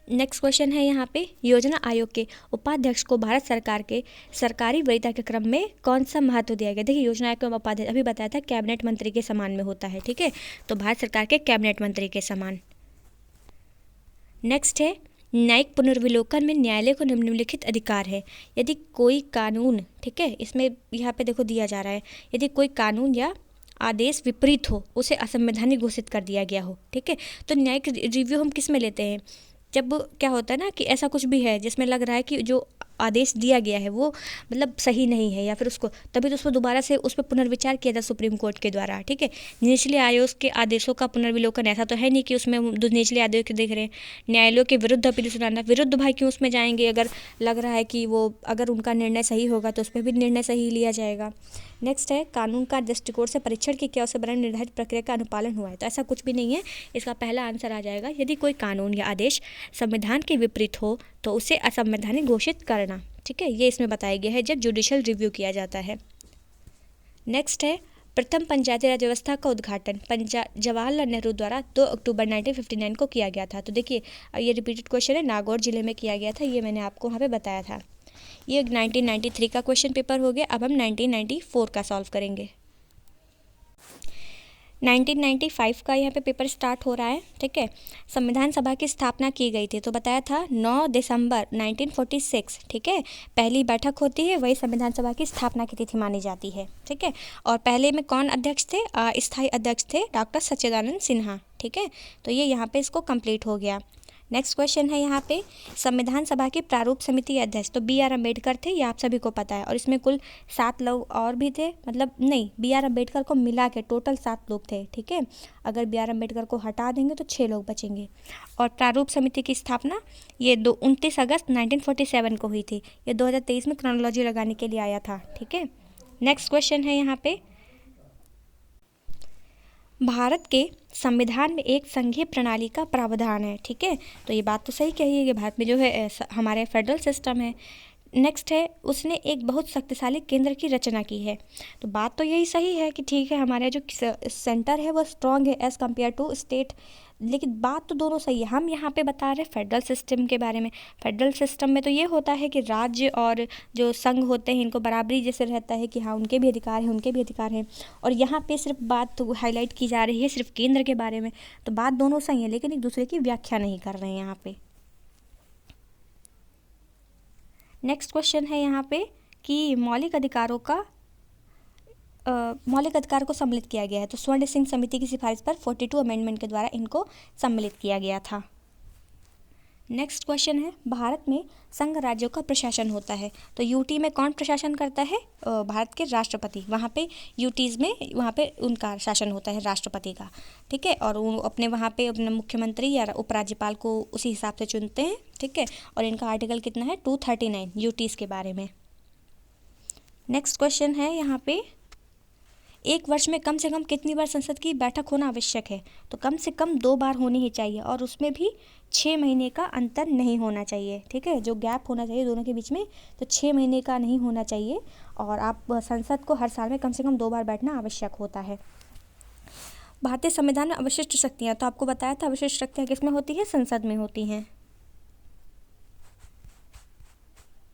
नेक्स्ट क्वेश्चन है यहाँ पे, योजना आयोग के उपाध्यक्ष को भारत सरकार के सरकारी वरीयता के क्रम में कौन सा महत्व दिया गया। देखिए योजना आयोग के उपाध्यक्ष अभी बताया था कैबिनेट मंत्री के समान में होता है। ठीक है, तो भारत सरकार के कैबिनेट मंत्री के समान। नेक्स्ट है, न्यायिक पुनर्विलोकन में न्यायालय को निम्नलिखित अधिकार है यदि कोई कानून, ठीक है, इसमें यहाँ पे देखो दिया जा रहा है, यदि कोई कानून या आदेश विपरीत हो, उसे असंवैधानिक घोषित कर दिया गया हो। ठीक है, तो न्यायिक रिव्यू हम किस में लेते हैं, जब क्या होता है ना कि ऐसा कुछ भी है जिसमें लग रहा है कि जो आदेश दिया गया है वो मतलब सही नहीं है या फिर उसको, तभी तो उसको दोबारा से उस पर पुनर्विचार किया जाए सुप्रीम कोर्ट के द्वारा, ठीक है। निचले आयोग के आदेशों का पुनर्विलोकन, ऐसा तो है नहीं कि उसमें निचले आयोग के देख रहे हैं, न्यायालयों के विरुद्ध अपील सुनाना, विरुद्ध भाई क्यों उसमें जाएंगे, अगर लग रहा है कि वो अगर उनका निर्णय सही होगा तो उस पर भी निर्णय सही लिया जाएगा। नेक्स्ट है, कानून का दृष्टिकोण से परीक्षण की क्या उससे बना निर्धारित प्रक्रिया का अनुपालन हुआ है, तो ऐसा कुछ भी नहीं है। इसका पहला आंसर आ जाएगा, यदि कोई कानून या आदेश संविधान के विपरीत हो तो उसे असंवैधानिक घोषित करना, ठीक है। ये इसमें बताया गया है जब जुडिशियल रिव्यू किया जाता है। नेक्स्ट है, प्रथम पंचायती राज व्यवस्था का उद्घाटन जवाहरलाल नेहरू द्वारा 2 अक्टूबर 1959 को किया गया था। तो देखिए ये रिपीटेड क्वेश्चन है, नागौर जिले में किया गया था, ये मैंने आपको वहाँ पे बताया था। ये 1993 का क्वेश्चन पेपर हो गया। अब हम 1994 का सॉल्व करेंगे। 1995 का यहाँ पे पेपर स्टार्ट हो रहा है, ठीक है। संविधान सभा की स्थापना की गई थी, तो बताया था 9 दिसंबर 1946, ठीक है। पहली बैठक होती है, वही संविधान सभा की स्थापना की तिथि मानी जाती है, ठीक है। और पहले में कौन अध्यक्ष थे? स्थायी अध्यक्ष थे डॉक्टर सच्चिदानंद सिन्हा, ठीक है। तो ये यहाँ पे इसको कंप्लीट हो गया। नेक्स्ट क्वेश्चन है यहाँ पे, संविधान सभा की प्रारूप समिति अध्यक्ष तो B.R. अम्बेडकर थे, ये आप सभी को पता है। और इसमें कुल 7 लोग और भी थे, मतलब नहीं, B.R. अम्बेडकर को मिला के टोटल 7 लोग थे, ठीक है। अगर B.R. अम्बेडकर को हटा देंगे तो 6 लोग बचेंगे। और प्रारूप समिति की स्थापना ये 29 अगस्त 1947 को हुई थी। ये 2023 में क्रोनोलॉजी लगाने के लिए आया था, ठीक है। नेक्स्ट क्वेश्चन है यहाँ पे, भारत के संविधान में एक संघीय प्रणाली का प्रावधान है, ठीक है। तो ये बात तो सही कही है कि भारत में जो है हमारे फेडरल सिस्टम है। नेक्स्ट है, उसने एक बहुत शक्तिशाली केंद्र की रचना की है। तो बात तो यही सही है कि ठीक है, हमारे जो सेंटर है वो स्ट्रांग है एज़ कम्पेयर टू स्टेट, लेकिन बात तो दोनों सही है। हम यहाँ पे बता रहे फेडरल सिस्टम के बारे में। फेडरल सिस्टम में तो ये होता है कि राज्य और जो संघ होते हैं इनको बराबरी जैसे रहता है कि हाँ उनके भी अधिकार हैं, उनके भी अधिकार हैं। और यहाँ पे सिर्फ बात तो हाईलाइट की जा रही है सिर्फ केंद्र के बारे में। तो बात दोनों सही है, लेकिन एक दूसरे की व्याख्या नहीं कर रहे हैं यहाँ पे। नेक्स्ट क्वेश्चन है यहाँ पे कि मौलिक अधिकारों को सम्मिलित किया गया है। तो स्वर्ण सिंह समिति की सिफारिश पर 42 अमेंडमेंट के द्वारा इनको सम्मिलित किया गया था। नेक्स्ट क्वेश्चन है, भारत में संघ राज्यों का प्रशासन होता है। तो यूटी में कौन प्रशासन करता है? भारत के राष्ट्रपति। वहाँ पे यूटीज़ में वहाँ पे उनका शासन होता है राष्ट्रपति का, ठीक है। और वो अपने वहाँ पे अपने मुख्यमंत्री या उपराज्यपाल को उसी हिसाब से चुनते हैं, ठीक है। और इनका आर्टिकल कितना है? 239 यूटीज़ के बारे में। नेक्स्ट क्वेश्चन है यहाँ पे, एक वर्ष में कम से कम कितनी बार संसद की बैठक होना आवश्यक है? तो कम से कम 2 बार होनी ही चाहिए, और उसमें भी 6 महीने का अंतर नहीं होना चाहिए, ठीक है। जो गैप होना चाहिए दोनों के बीच में, तो 6 महीने का नहीं होना चाहिए। और आप संसद को हर साल में कम से कम 2 बार बैठना आवश्यक होता है। भारतीय संविधान में अवशिष्ट शक्तियाँ, तो आपको बताया था अवशिष्ट शक्तियाँ किस में होती है? संसद में होती हैं।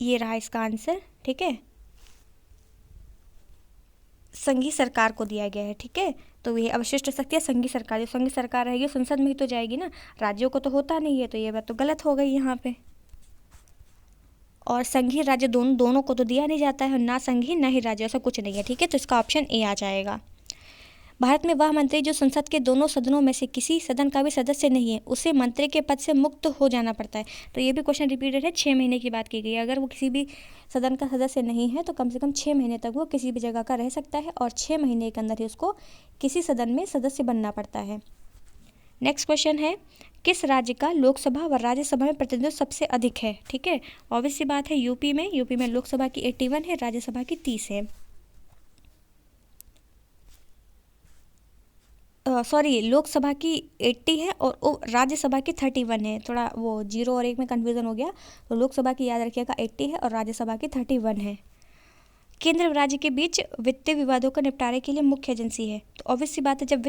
ये रहा इसका आंसर, ठीक है। संघीय सरकार को दिया गया है, ठीक है। तो ये अवशिष्ट शक्तियाँ संघीय सरकार, जो संघीय सरकार रहेगी संसद में ही तो जाएगी ना, राज्यों को तो होता नहीं है। तो ये बात तो गलत हो गई यहाँ पे। और संघीय राज्य दोनों को तो दिया नहीं जाता है, ना संघीय ना ही राज्य, ऐसा कुछ नहीं है, ठीक है। तो इसका ऑप्शन ए आ जाएगा। भारत में वह मंत्री जो संसद के दोनों सदनों में से किसी सदन का भी सदस्य नहीं है, उसे मंत्री के पद से मुक्त हो जाना पड़ता है। तो ये भी क्वेश्चन रिपीटेड है, 6 महीने की बात की गई है। अगर वो किसी भी सदन का सदस्य नहीं है तो कम से कम 6 महीने तक वो किसी भी जगह का रह सकता है, और 6 महीने के अंदर ही उसको किसी सदन में सदस्य बनना पड़ता है। नेक्स्ट क्वेश्चन है, किस राज्य का लोकसभा व राज्यसभा में प्रतिनिधित्व सबसे अधिक है? ठीक है, ऑब्वियस सी बात है यूपी में लोकसभा की 81 है, राज्यसभा की 30 है। सॉरी, लोकसभा की 80 है और राज्यसभा की 31 है। थोड़ा वो 0 और 1 में कन्फ्यूज़न हो गया, तो लोकसभा की याद रखिएगा 80 है और राज्यसभा की 31 है। केंद्र व राज्य के बीच वित्तीय विवादों को निपटारे के लिए मुख्य एजेंसी है। तो ऑब्वियस सी बात है, जब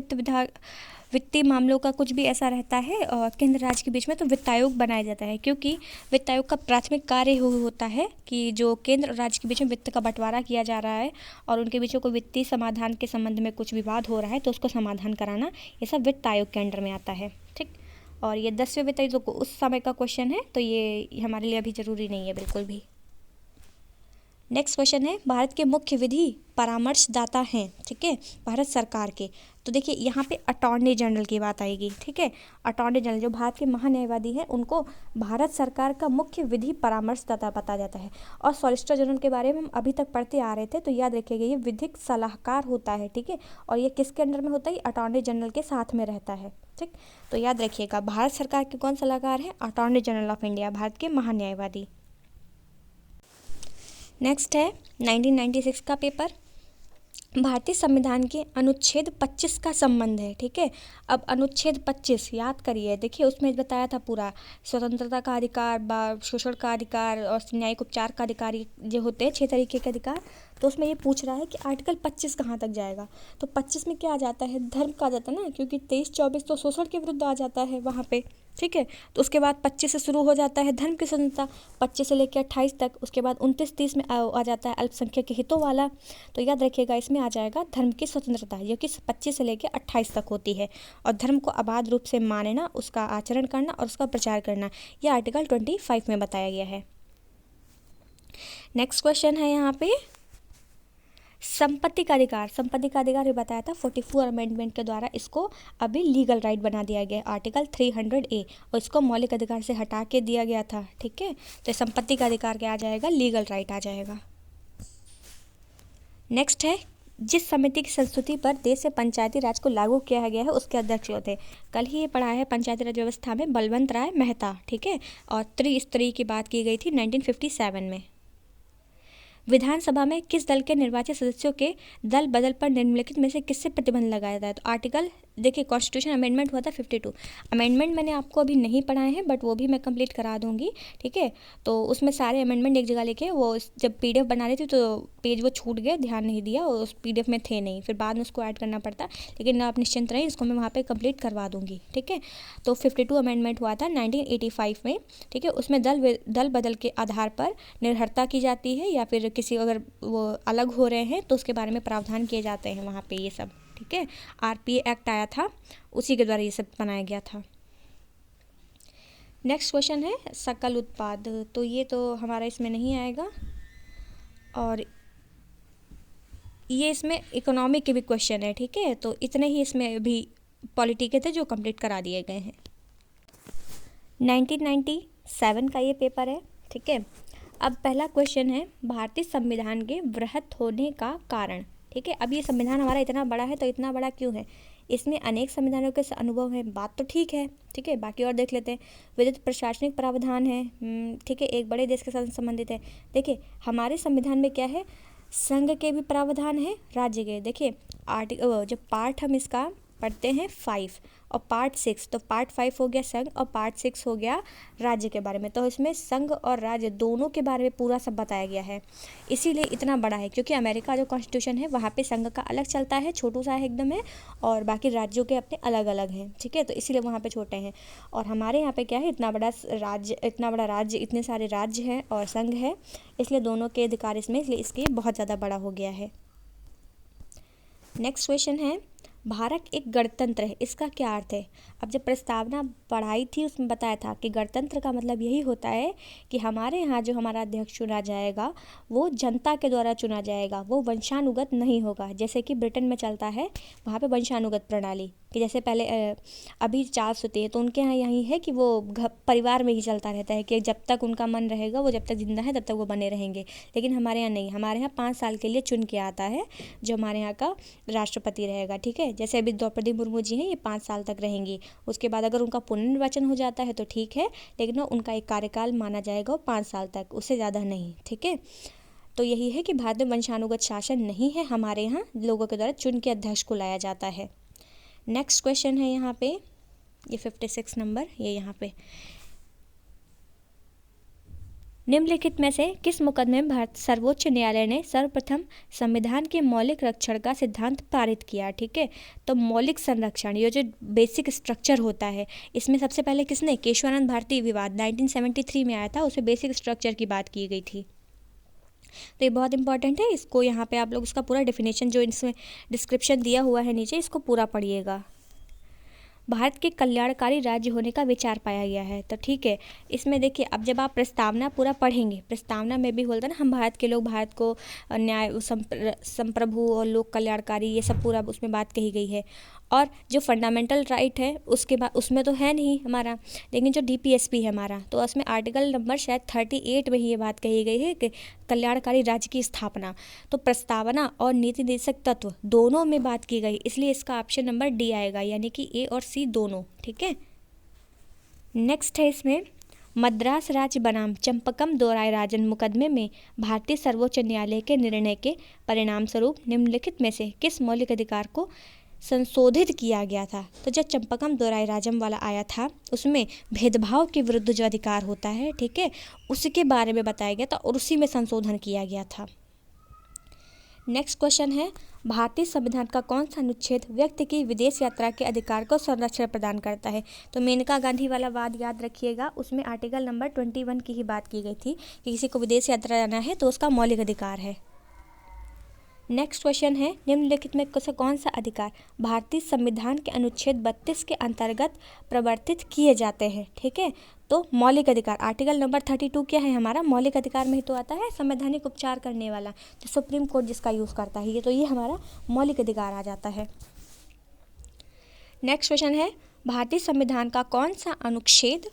वित्तीय मामलों का कुछ भी ऐसा रहता है केंद्र राज्य के बीच में, तो वित्त आयोग बनाया जाता है, क्योंकि वित्त आयोग का प्राथमिक कार्य होता है कि जो केंद्र और राज्य के बीच में वित्त का बंटवारा किया जा रहा है और उनके बीच में कोई वित्तीय समाधान के संबंध में कुछ विवाद हो रहा है तो उसको समाधान कराना, ये सब वित्त आयोग के अंडर में आता है। ठीक, और ये 10वें वित्त आयोग उस समय का क्वेश्चन है, तो ये हमारे लिए अभी ज़रूरी नहीं है बिल्कुल भी। नेक्स्ट क्वेश्चन है, भारत के मुख्य विधि परामर्शदाता हैं, ठीक है, भारत सरकार के। तो देखिए यहाँ पे अटॉर्नी जनरल की बात आएगी, ठीक है। अटॉर्नी जनरल जो भारत के महान्यायवादी हैं उनको भारत सरकार का मुख्य विधि परामर्शदाता बताया जाता है। और सॉलिसिटर जनरल के बारे में हम अभी तक पढ़ते आ रहे थे, तो याद रखिएगा ये विधिक सलाहकार होता है, ठीक है। और ये किसके अंडर में होता है? अटॉर्नी जनरल के साथ में रहता है, ठीक। तो याद रखिएगा भारत सरकार के कौन सलाहकार हैं? Attorney general of India, Bharat के महान्यायवादी। नेक्स्ट है 1996 का पेपर, भारतीय संविधान के अनुच्छेद 25 का संबंध है, ठीक है। अब अनुच्छेद 25 याद करिए, देखिए उसमें बताया था पूरा स्वतंत्रता का अधिकार, शोषण का अधिकार और न्यायिक उपचार का अधिकार जो होते हैं 6 तरीके के अधिकार। तो उसमें ये पूछ रहा है कि आर्टिकल 25 कहाँ तक जाएगा। तो 25 में क्या आ जाता है? धर्म का आ जाता है ना, क्योंकि 23-24 तो शोषण के विरुद्ध आ जाता है वहाँ पे, ठीक है। तो उसके बाद 25 से शुरू हो जाता है धर्म की स्वतंत्रता, 25 से लेकर 28 तक। उसके बाद 29-30 में आ जाता है अल्पसंख्यक के हितों वाला। तो याद रखिएगा इसमें आ जाएगा धर्म की स्वतंत्रता, जो कि 25 से लेकर 28 तक होती है। और धर्म को अबाध रूप से मानना, उसका आचरण करना और उसका प्रचार करना, यह आर्टिकल 25 में बताया गया है। नेक्स्ट क्वेश्चन है यहाँ पे संपत्ति का अधिकार। संपत्ति का अधिकार भी बताया था 44 अमेंडमेंट के द्वारा इसको अभी लीगल राइट बना दिया गया, आर्टिकल 300A, और इसको मौलिक अधिकार से हटा के दिया गया था, ठीक है। तो संपत्ति का अधिकार क्या आ जाएगा? लीगल राइट आ जाएगा। नेक्स्ट है, जिस समिति की संस्तुति पर देश से पंचायती राज को लागू किया गया है उसके अध्यक्ष होते हैं। कल ही ये पढ़ा है पंचायती राज व्यवस्था में बलवंत राय मेहता, ठीक है। और त्रिस्तरीय की बात की गई थी 1957 में। विधानसभा में किस दल के निर्वाचित सदस्यों के दल बदल पर निम्नलिखित में से किससे प्रतिबंध लगाया जाए? तो आर्टिकल देखिए कॉन्स्टिट्यूशन अमेंडमेंट हुआ था 52 अमेंडमेंट, मैंने आपको अभी नहीं पढ़ाए हैं बट वो भी मैं कंप्लीट करा दूंगी, ठीक है। तो उसमें सारे अमेंडमेंट एक जगह लेके वो जब PDF बना रही थी तो पेज वो छूट गए, ध्यान नहीं दिया, और उस PDF में थे नहीं, फिर बाद में उसको ऐड करना पड़ता, लेकिन आप निश्चिंत रहें, इसको मैं वहाँ पर कंप्लीट करवा दूँगी, ठीक है। तो 52 अमेंडमेंट हुआ था 1985 में, ठीक है। उसमें दल बदल के आधार पर निर्भरता की जाती है, या फिर किसी अगर वो अलग हो रहे हैं तो उसके बारे में प्रावधान किए जाते हैं वहाँ पे, ये सब, ठीक है। RPA एक्ट आया था, उसी के द्वारा ये सब बनाया गया था। नेक्स्ट क्वेश्चन है सकल उत्पाद। तो ये तो हमारा इसमें नहीं आएगा, और ये इसमें इकोनॉमिक के भी क्वेश्चन है, ठीक है। तो इतने ही इसमें भी पॉलिटी के थे जो कंप्लीट करा दिए गए हैं। 1997 का ये पेपर है, ठीक है। अब पहला क्वेश्चन है भारतीय संविधान के वृहत होने का कारण, ठीक है। अब ये संविधान हमारा इतना बड़ा है, तो इतना बड़ा क्यों है? इसमें अनेक संविधानों के अनुभव हैं, बात तो ठीक है, ठीक है। बाकी और देख लेते हैं। विविध प्रशासनिक प्रावधान है, ठीक है, एक बड़े देश के साथ संबंधित है। देखिए हमारे संविधान में क्या है, संघ के भी प्रावधान है, राज्य के। देखिए जब पार्ट हम इसका पढ़ते हैं 5 और पार्ट 6, तो पार्ट 5 हो गया संघ और पार्ट 6 हो गया राज्य के बारे में। तो इसमें संघ और राज्य दोनों के बारे में पूरा सब बताया गया है, इसीलिए इतना बड़ा है। क्योंकि अमेरिका जो कॉन्स्टिट्यूशन है वहाँ पे संघ का अलग चलता है, छोटू सा है एकदम है, और बाकी राज्यों के अपने अलग अलग हैं, ठीक है। तो इसीलिए वहाँ पे छोटे हैं, और हमारे यहाँ पे क्या है, इतना बड़ा राज्य, इतने सारे राज्य हैं और संघ है, इसलिए दोनों के अधिकार इसमें, इसलिए इसके बहुत ज़्यादा बड़ा हो गया है। नेक्स्ट क्वेश्चन है भारत एक गणतंत्र है, इसका क्या अर्थ है? अब जब प्रस्तावना पढ़ाई थी उसमें बताया था कि गणतंत्र का मतलब यही होता है कि हमारे यहाँ जो हमारा अध्यक्ष चुना जाएगा वो जनता के द्वारा चुना जाएगा, वो वंशानुगत नहीं होगा, जैसे कि ब्रिटेन में चलता है वहाँ पे वंशानुगत प्रणाली, कि जैसे पहले अभी चार्ल्स होती है तो उनके यहाँ यही है कि वो परिवार में ही चलता रहता है कि जब तक उनका मन रहेगा, वो जब तक जिंदा है तब तक वो बने रहेंगे। लेकिन हमारे यहाँ नहीं, हमारे यहाँ 5 साल के लिए चुन के आता है जो हमारे यहाँ का राष्ट्रपति रहेगा, ठीक है। जैसे अभी द्रौपदी मुर्मू जी हैं, ये 5 साल तक रहेंगी, उसके बाद अगर उनका पुनर्निर्वाचन हो जाता है तो ठीक है, लेकिन उनका एक कार्यकाल माना जाएगा वो 5 साल तक, उससे ज़्यादा नहीं, ठीक है। तो यही है कि भारत में वंशानुगत शासन नहीं है, हमारे यहाँ लोगों के द्वारा चुन के अध्यक्ष को लाया जाता है। नेक्स्ट क्वेश्चन है यहाँ पे, ये 56 नंबर, ये यहाँ पे निम्नलिखित में से किस मुकदमे में भारत सर्वोच्च न्यायालय ने सर्वप्रथम संविधान के मौलिक रक्षण का सिद्धांत पारित किया, ठीक है। तो मौलिक संरक्षण, ये जो बेसिक स्ट्रक्चर होता है, इसमें सबसे पहले किसने, केशवानंद भारती विवाद 1973 में आया था, उसमें बेसिक स्ट्रक्चर की बात की गई थी। तो ये बहुत इंपॉर्टेंट है, इसको यहाँ पे आप लोग उसका पूरा डेफिनेशन जो इसमें डिस्क्रिप्शन दिया हुआ है नीचे, इसको पूरा पढ़िएगा। भारत के कल्याणकारी राज्य होने का विचार पाया गया है। तो ठीक है, इसमें देखिए अब जब आप प्रस्तावना पूरा पढ़ेंगे, प्रस्तावना में भी बोलता है ना, हम भारत के लोग भारत को न्याय संप्रभु और लोक कल्याणकारी, ये सब पूरा उसमें बात कही गई है। और जो फंडामेंटल राइट है उसके बाद उसमें तो है नहीं हमारा, लेकिन जो DPSP है हमारा, तो उसमें आर्टिकल नंबर शायद 38 में ही ये बात कही गई है कि कल्याणकारी राज्य की स्थापना। तो प्रस्तावना और नीति निर्देशक तत्व दोनों में बात की गई, इसलिए इसका ऑप्शन नंबर D आएगा, यानी कि A और C दोनों। ठीक है, नेक्स्ट है इसमें, मद्रास राज्य बनाम चंपकम दोराय राजन मुकदमे में भारतीय सर्वोच्च न्यायालय के निर्णय के परिणाम स्वरूप निम्नलिखित में से किस मौलिक अधिकार को संशोधित किया गया था। तो जब चंपकम दोराय राजम वाला आया था उसमें भेदभाव के विरुद्ध जो अधिकार होता है, ठीक है, उसके बारे में बताया गया था और उसी में संशोधन किया गया था। नेक्स्ट क्वेश्चन है, भारतीय संविधान का कौन सा अनुच्छेद व्यक्ति की विदेश यात्रा के अधिकार को संरक्षण प्रदान करता है। तो मेनका गांधी वाला बात याद रखिएगा, उसमें आर्टिकल नंबर 21 की ही बात की गई थी कि किसी को विदेश यात्रा जाना है तो उसका मौलिक अधिकार है। नेक्स्ट क्वेश्चन है, निम्नलिखित में से कौन सा अधिकार भारतीय संविधान के अनुच्छेद 32 के अंतर्गत प्रवर्तित किए जाते हैं। ठीक है, तो मौलिक अधिकार आर्टिकल नंबर 32 क्या है हमारा, मौलिक अधिकार में ही तो आता है, संवैधानिक उपचार करने वाला, जो सुप्रीम कोर्ट जिसका यूज़ करता है, ये तो ये हमारा मौलिक अधिकार आ जाता है। नेक्स्ट क्वेश्चन है, भारतीय संविधान का कौन सा अनुच्छेद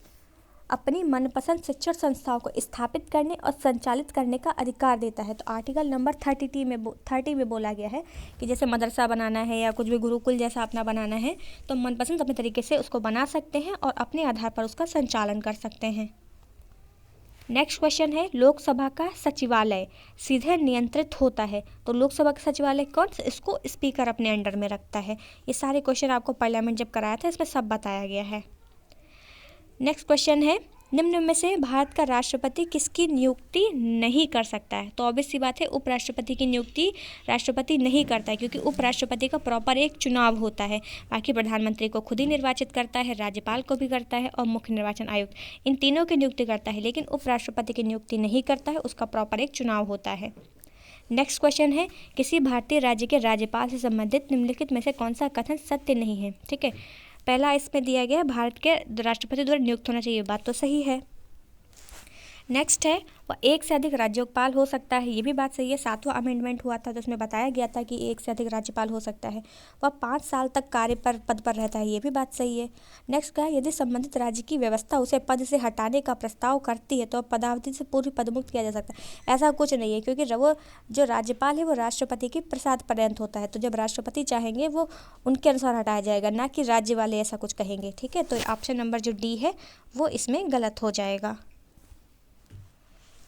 अपनी मनपसंद शिक्षण संस्थाओं को स्थापित करने और संचालित करने का अधिकार देता है। तो आर्टिकल नंबर 30 में बोला गया है कि जैसे मदरसा बनाना है या कुछ भी गुरुकुल जैसा अपना बनाना है तो मनपसंद अपने तरीके से उसको बना सकते हैं और अपने आधार पर उसका संचालन कर सकते हैं। नेक्स्ट क्वेश्चन है, लोकसभा का सचिवालय सीधे नियंत्रित होता है। तो लोकसभा का सचिवालय कौन, इसको स्पीकर अपने अंडर में रखता है। ये सारे क्वेश्चन आपको पार्लियामेंट जब कराया था इसमें सब बताया गया है। नेक्स्ट क्वेश्चन है, निम्न में से भारत का राष्ट्रपति किसकी नियुक्ति नहीं कर सकता है। तो ऑब्वियस सी बात है, उपराष्ट्रपति की नियुक्ति राष्ट्रपति नहीं करता है, क्योंकि उपराष्ट्रपति का प्रॉपर एक चुनाव होता है। बाकी प्रधानमंत्री को खुद ही निर्वाचित करता है, राज्यपाल को भी करता है और मुख्य निर्वाचन आयुक्त, इन तीनों की नियुक्ति करता है, लेकिन उपराष्ट्रपति की नियुक्ति नहीं करता है, उसका प्रॉपर एक चुनाव होता है। नेक्स्ट क्वेश्चन है, किसी भारतीय राज्य के राज्यपाल से संबंधित निम्नलिखित में से कौन सा कथन सत्य नहीं है। ठीक है, पहला इसमें दिया गया है भारत के राष्ट्रपति द्वारा नियुक्त होना चाहिए, बात तो सही है। नेक्स्ट है, वह एक से अधिक राज्यपाल हो सकता है, ये भी बात सही है। 7वां अमेंडमेंट हुआ था तो उसमें बताया गया था कि एक से अधिक राज्यपाल हो सकता है। वह 5 साल तक पद पर रहता है, ये भी बात सही है। नेक्स्ट का, यदि संबंधित राज्य की व्यवस्था उसे पद से हटाने का प्रस्ताव करती है तो पदावधि से पूर्व पदमुक्त किया जा सकता है। ऐसा कुछ नहीं है, क्योंकि वो जो राज्यपाल है वो राष्ट्रपति के प्रसाद पर्यंत होता है, तो जब राष्ट्रपति चाहेंगे वो उनके अनुसार हटाया जाएगा, ना कि राज्य वाले ऐसा कुछ कहेंगे। ठीक है, तो ऑप्शन नंबर जो D है वो इसमें गलत हो जाएगा।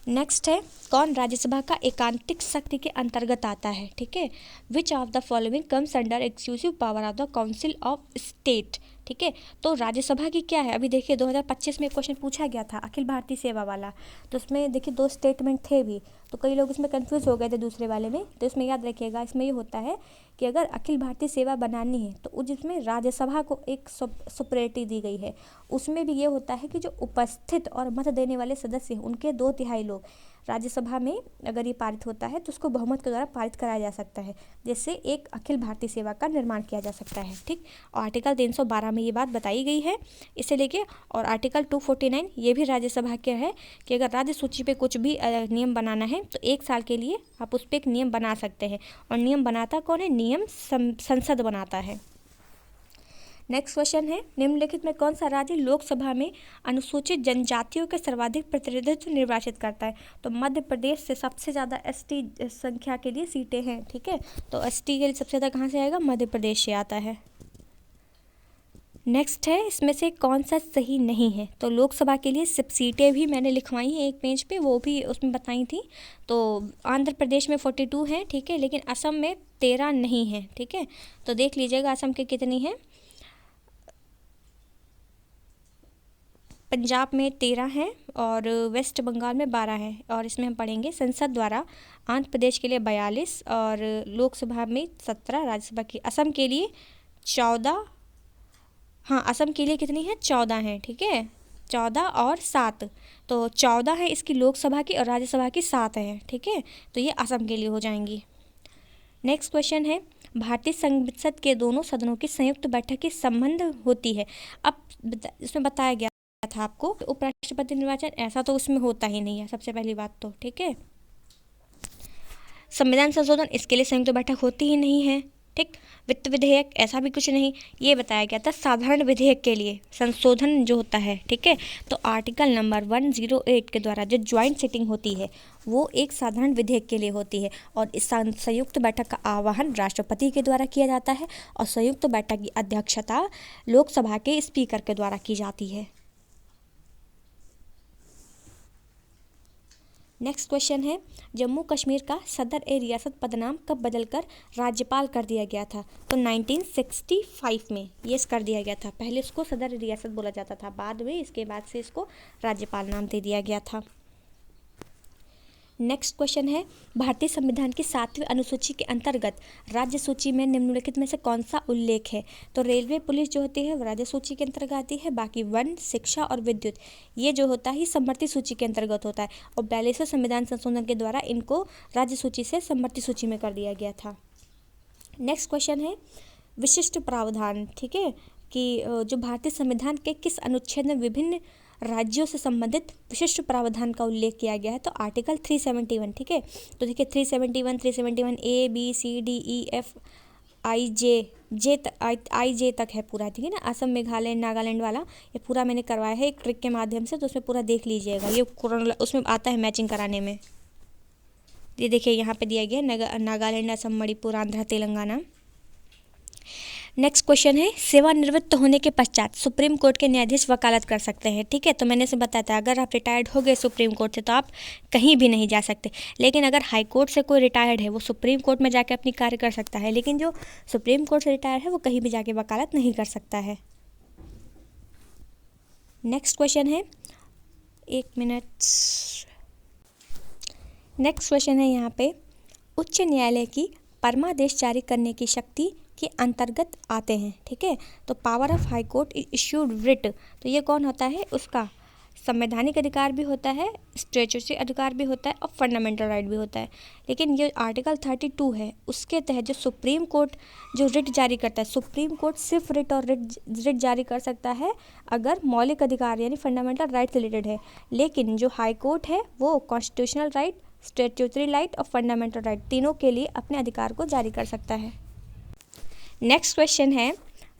नेक्स्ट है, कौन राज्यसभा का एकांतिक शक्ति के अंतर्गत आता है। ठीक है, which of the following comes under exclusive power of the council of state. ठीक है, तो राज्यसभा की क्या है, अभी देखिए 2025 में क्वेश्चन पूछा गया था अखिल भारतीय सेवा वाला, तो उसमें देखिए 2 स्टेटमेंट थे भी, तो कई लोग इसमें कंफ्यूज हो गए थे दूसरे वाले में। तो इसमें याद रखिएगा, इसमें ये होता है कि अगर अखिल भारतीय सेवा बनानी है तो जिसमें राज्यसभा को एक सुपरिटी दी गई है, उसमें भी ये होता है कि जो उपस्थित और मत देने वाले सदस्य हैं उनके 2/3 लोग राज्यसभा में अगर ये पारित होता है तो उसको बहुमत के द्वारा पारित कराया जा सकता है, जिससे एक अखिल भारतीय सेवा का निर्माण किया जा सकता है। ठीक, और आर्टिकल 312 में ये बात बताई गई है, इसे लेके। और आर्टिकल 249 ये भी राज्यसभा के है कि अगर राज्य सूची पे कुछ भी नियम बनाना है तो 1 साल के लिए आप उस पर एक नियम बना सकते हैं, और नियम बनाता कौन है, नियम संसद बनाता है। नेक्स्ट क्वेश्चन है, निम्नलिखित में कौन सा राज्य लोकसभा में अनुसूचित जनजातियों के सर्वाधिक प्रतिनिधित्व निर्वाचित करता है। तो मध्य प्रदेश से सबसे ज़्यादा ST संख्या के लिए सीटें हैं। ठीक है, तो ST के लिए सबसे ज़्यादा कहाँ से आएगा, मध्य प्रदेश से आता है। नेक्स्ट है, इसमें से कौन सा सही नहीं है। तो लोकसभा के लिए सिर्फ सीटें भी मैंने लिखवाई हैं एक पेज पे, वो भी उसमें बताई थी। तो आंध्र प्रदेश में 42 हैं, ठीक है, लेकिन असम में 13 नहीं है। ठीक है, तो देख लीजिएगा असम के कितनी हैं। पंजाब में 13 हैं और वेस्ट बंगाल में 12 हैं। और इसमें हम पढ़ेंगे संसद द्वारा आंध्र प्रदेश के लिए 42 और लोकसभा में 17, राज्यसभा की असम के लिए 14, हाँ असम के लिए कितनी है, 14 हैं। ठीक है, 14 और 7, तो 14 है इसकी लोकसभा की और राज्यसभा की 7 है। ठीक है, तो ये असम के लिए हो जाएंगी। नेक्स्ट क्वेश्चन है, भारतीय संसद के दोनों सदनों की संयुक्त बैठक की संबंध होती है। अब इसमें बताया गया था आपको उपराष्ट्रपति निर्वाचन ऐसा तो उसमें होता ही नहीं है, सबसे पहली बात तो, ठीक है। संविधान संशोधन इसके लिए संयुक्त बैठक होती ही नहीं है, ठीक। वित्त विधेयक ऐसा भी कुछ नहीं, ये बताया गया था साधारण विधेयक के लिए संशोधन जो होता है, ठीक है। तो आर्टिकल नंबर 108 के द्वारा जो ज्वाइंट सिटिंग होती है वो एक साधारण विधेयक के लिए होती है और इस संयुक्त बैठक का आह्वान राष्ट्रपति के द्वारा किया जाता है और संयुक्त बैठक की अध्यक्षता लोकसभा के स्पीकर के द्वारा की जाती है। नेक्स्ट क्वेश्चन है, जम्मू कश्मीर का सदर ए रियासत पदनाम कब बदलकर राज्यपाल कर दिया गया था? तो 1965 में ये कर दिया गया था। पहले इसको सदर रियासत बोला जाता था, बाद में इसके बाद से इसको राज्यपाल नाम दे दिया गया था। नेक्स्ट क्वेश्चन है, भारतीय संविधान की 7वीं अनुसूची के अंतर्गत राज्य सूची में निम्नलिखित में से कौन सा उल्लेख है? तो रेलवे पुलिस जो होती है वो राज्य सूची के अंतर्गत आती है, बाकी वन, शिक्षा और विद्युत ये जो होता है समवर्ती सूची के अंतर्गत होता है और 42वें संविधान संशोधन के द्वारा इनको राज्य सूची से समवर्ती सूची में कर दिया गया था। नेक्स्ट क्वेश्चन है, विशिष्ट प्रावधान, ठीक है, कि जो भारतीय संविधान के किस अनुच्छेद में विभिन्न राज्यों से संबंधित विशिष्ट प्रावधान का उल्लेख किया गया है? तो आर्टिकल 371, ठीक है। तो देखिए 371 A B C D E F I J तक है पूरा, ठीक है ना। असम, मेघालय, नागालैंड वाला ये पूरा मैंने करवाया है एक ट्रिक के माध्यम से, तो उसमें पूरा देख लीजिएगा, ये उसमें आता है मैचिंग कराने में। ये देखिए यहाँ पे दिया गया नागालैंड, असम, मणिपुर, आंध्र, तेलंगाना। नेक्स्ट क्वेश्चन है, सेवानिवृत्त होने के पश्चात सुप्रीम कोर्ट के न्यायाधीश वकालत कर सकते हैं, ठीक है। तो मैंने से बताया था अगर आप रिटायर्ड हो गए सुप्रीम कोर्ट से तो आप कहीं भी नहीं जा सकते, लेकिन अगर हाई कोर्ट से कोई रिटायर्ड है वो सुप्रीम कोर्ट में जाके अपनी कार्य कर सकता है, लेकिन जो सुप्रीम कोर्ट से रिटायर है वो कहीं भी जाके वकालत नहीं कर सकता है। नेक्स्ट क्वेश्चन है, एक मिनट, नेक्स्ट क्वेश्चन है यहाँ पे, उच्च न्यायालय की परमादेश जारी करने की शक्ति के अंतर्गत आते हैं, ठीक है। तो power of high court issued writ, तो ये कौन होता है? उसका संवैधानिक अधिकार भी होता है, स्टैट्यूटरी अधिकार भी होता है और फंडामेंटल राइट भी होता है। लेकिन ये आर्टिकल 32 है, उसके तहत जो सुप्रीम कोर्ट जो रिट जारी करता है, सुप्रीम कोर्ट सिर्फ रिट और रिट जारी कर सकता है अगर मौलिक अधिकार यानी फंडामेंटल राइट से रिलेटेड है। लेकिन जो हाई कोर्ट है वो कॉन्स्टिट्यूशनल राइट, स्टैट्यूटरी राइट और फंडामेंटल राइट तीनों के लिए अपने अधिकार को जारी कर सकता है। नेक्स्ट क्वेश्चन है,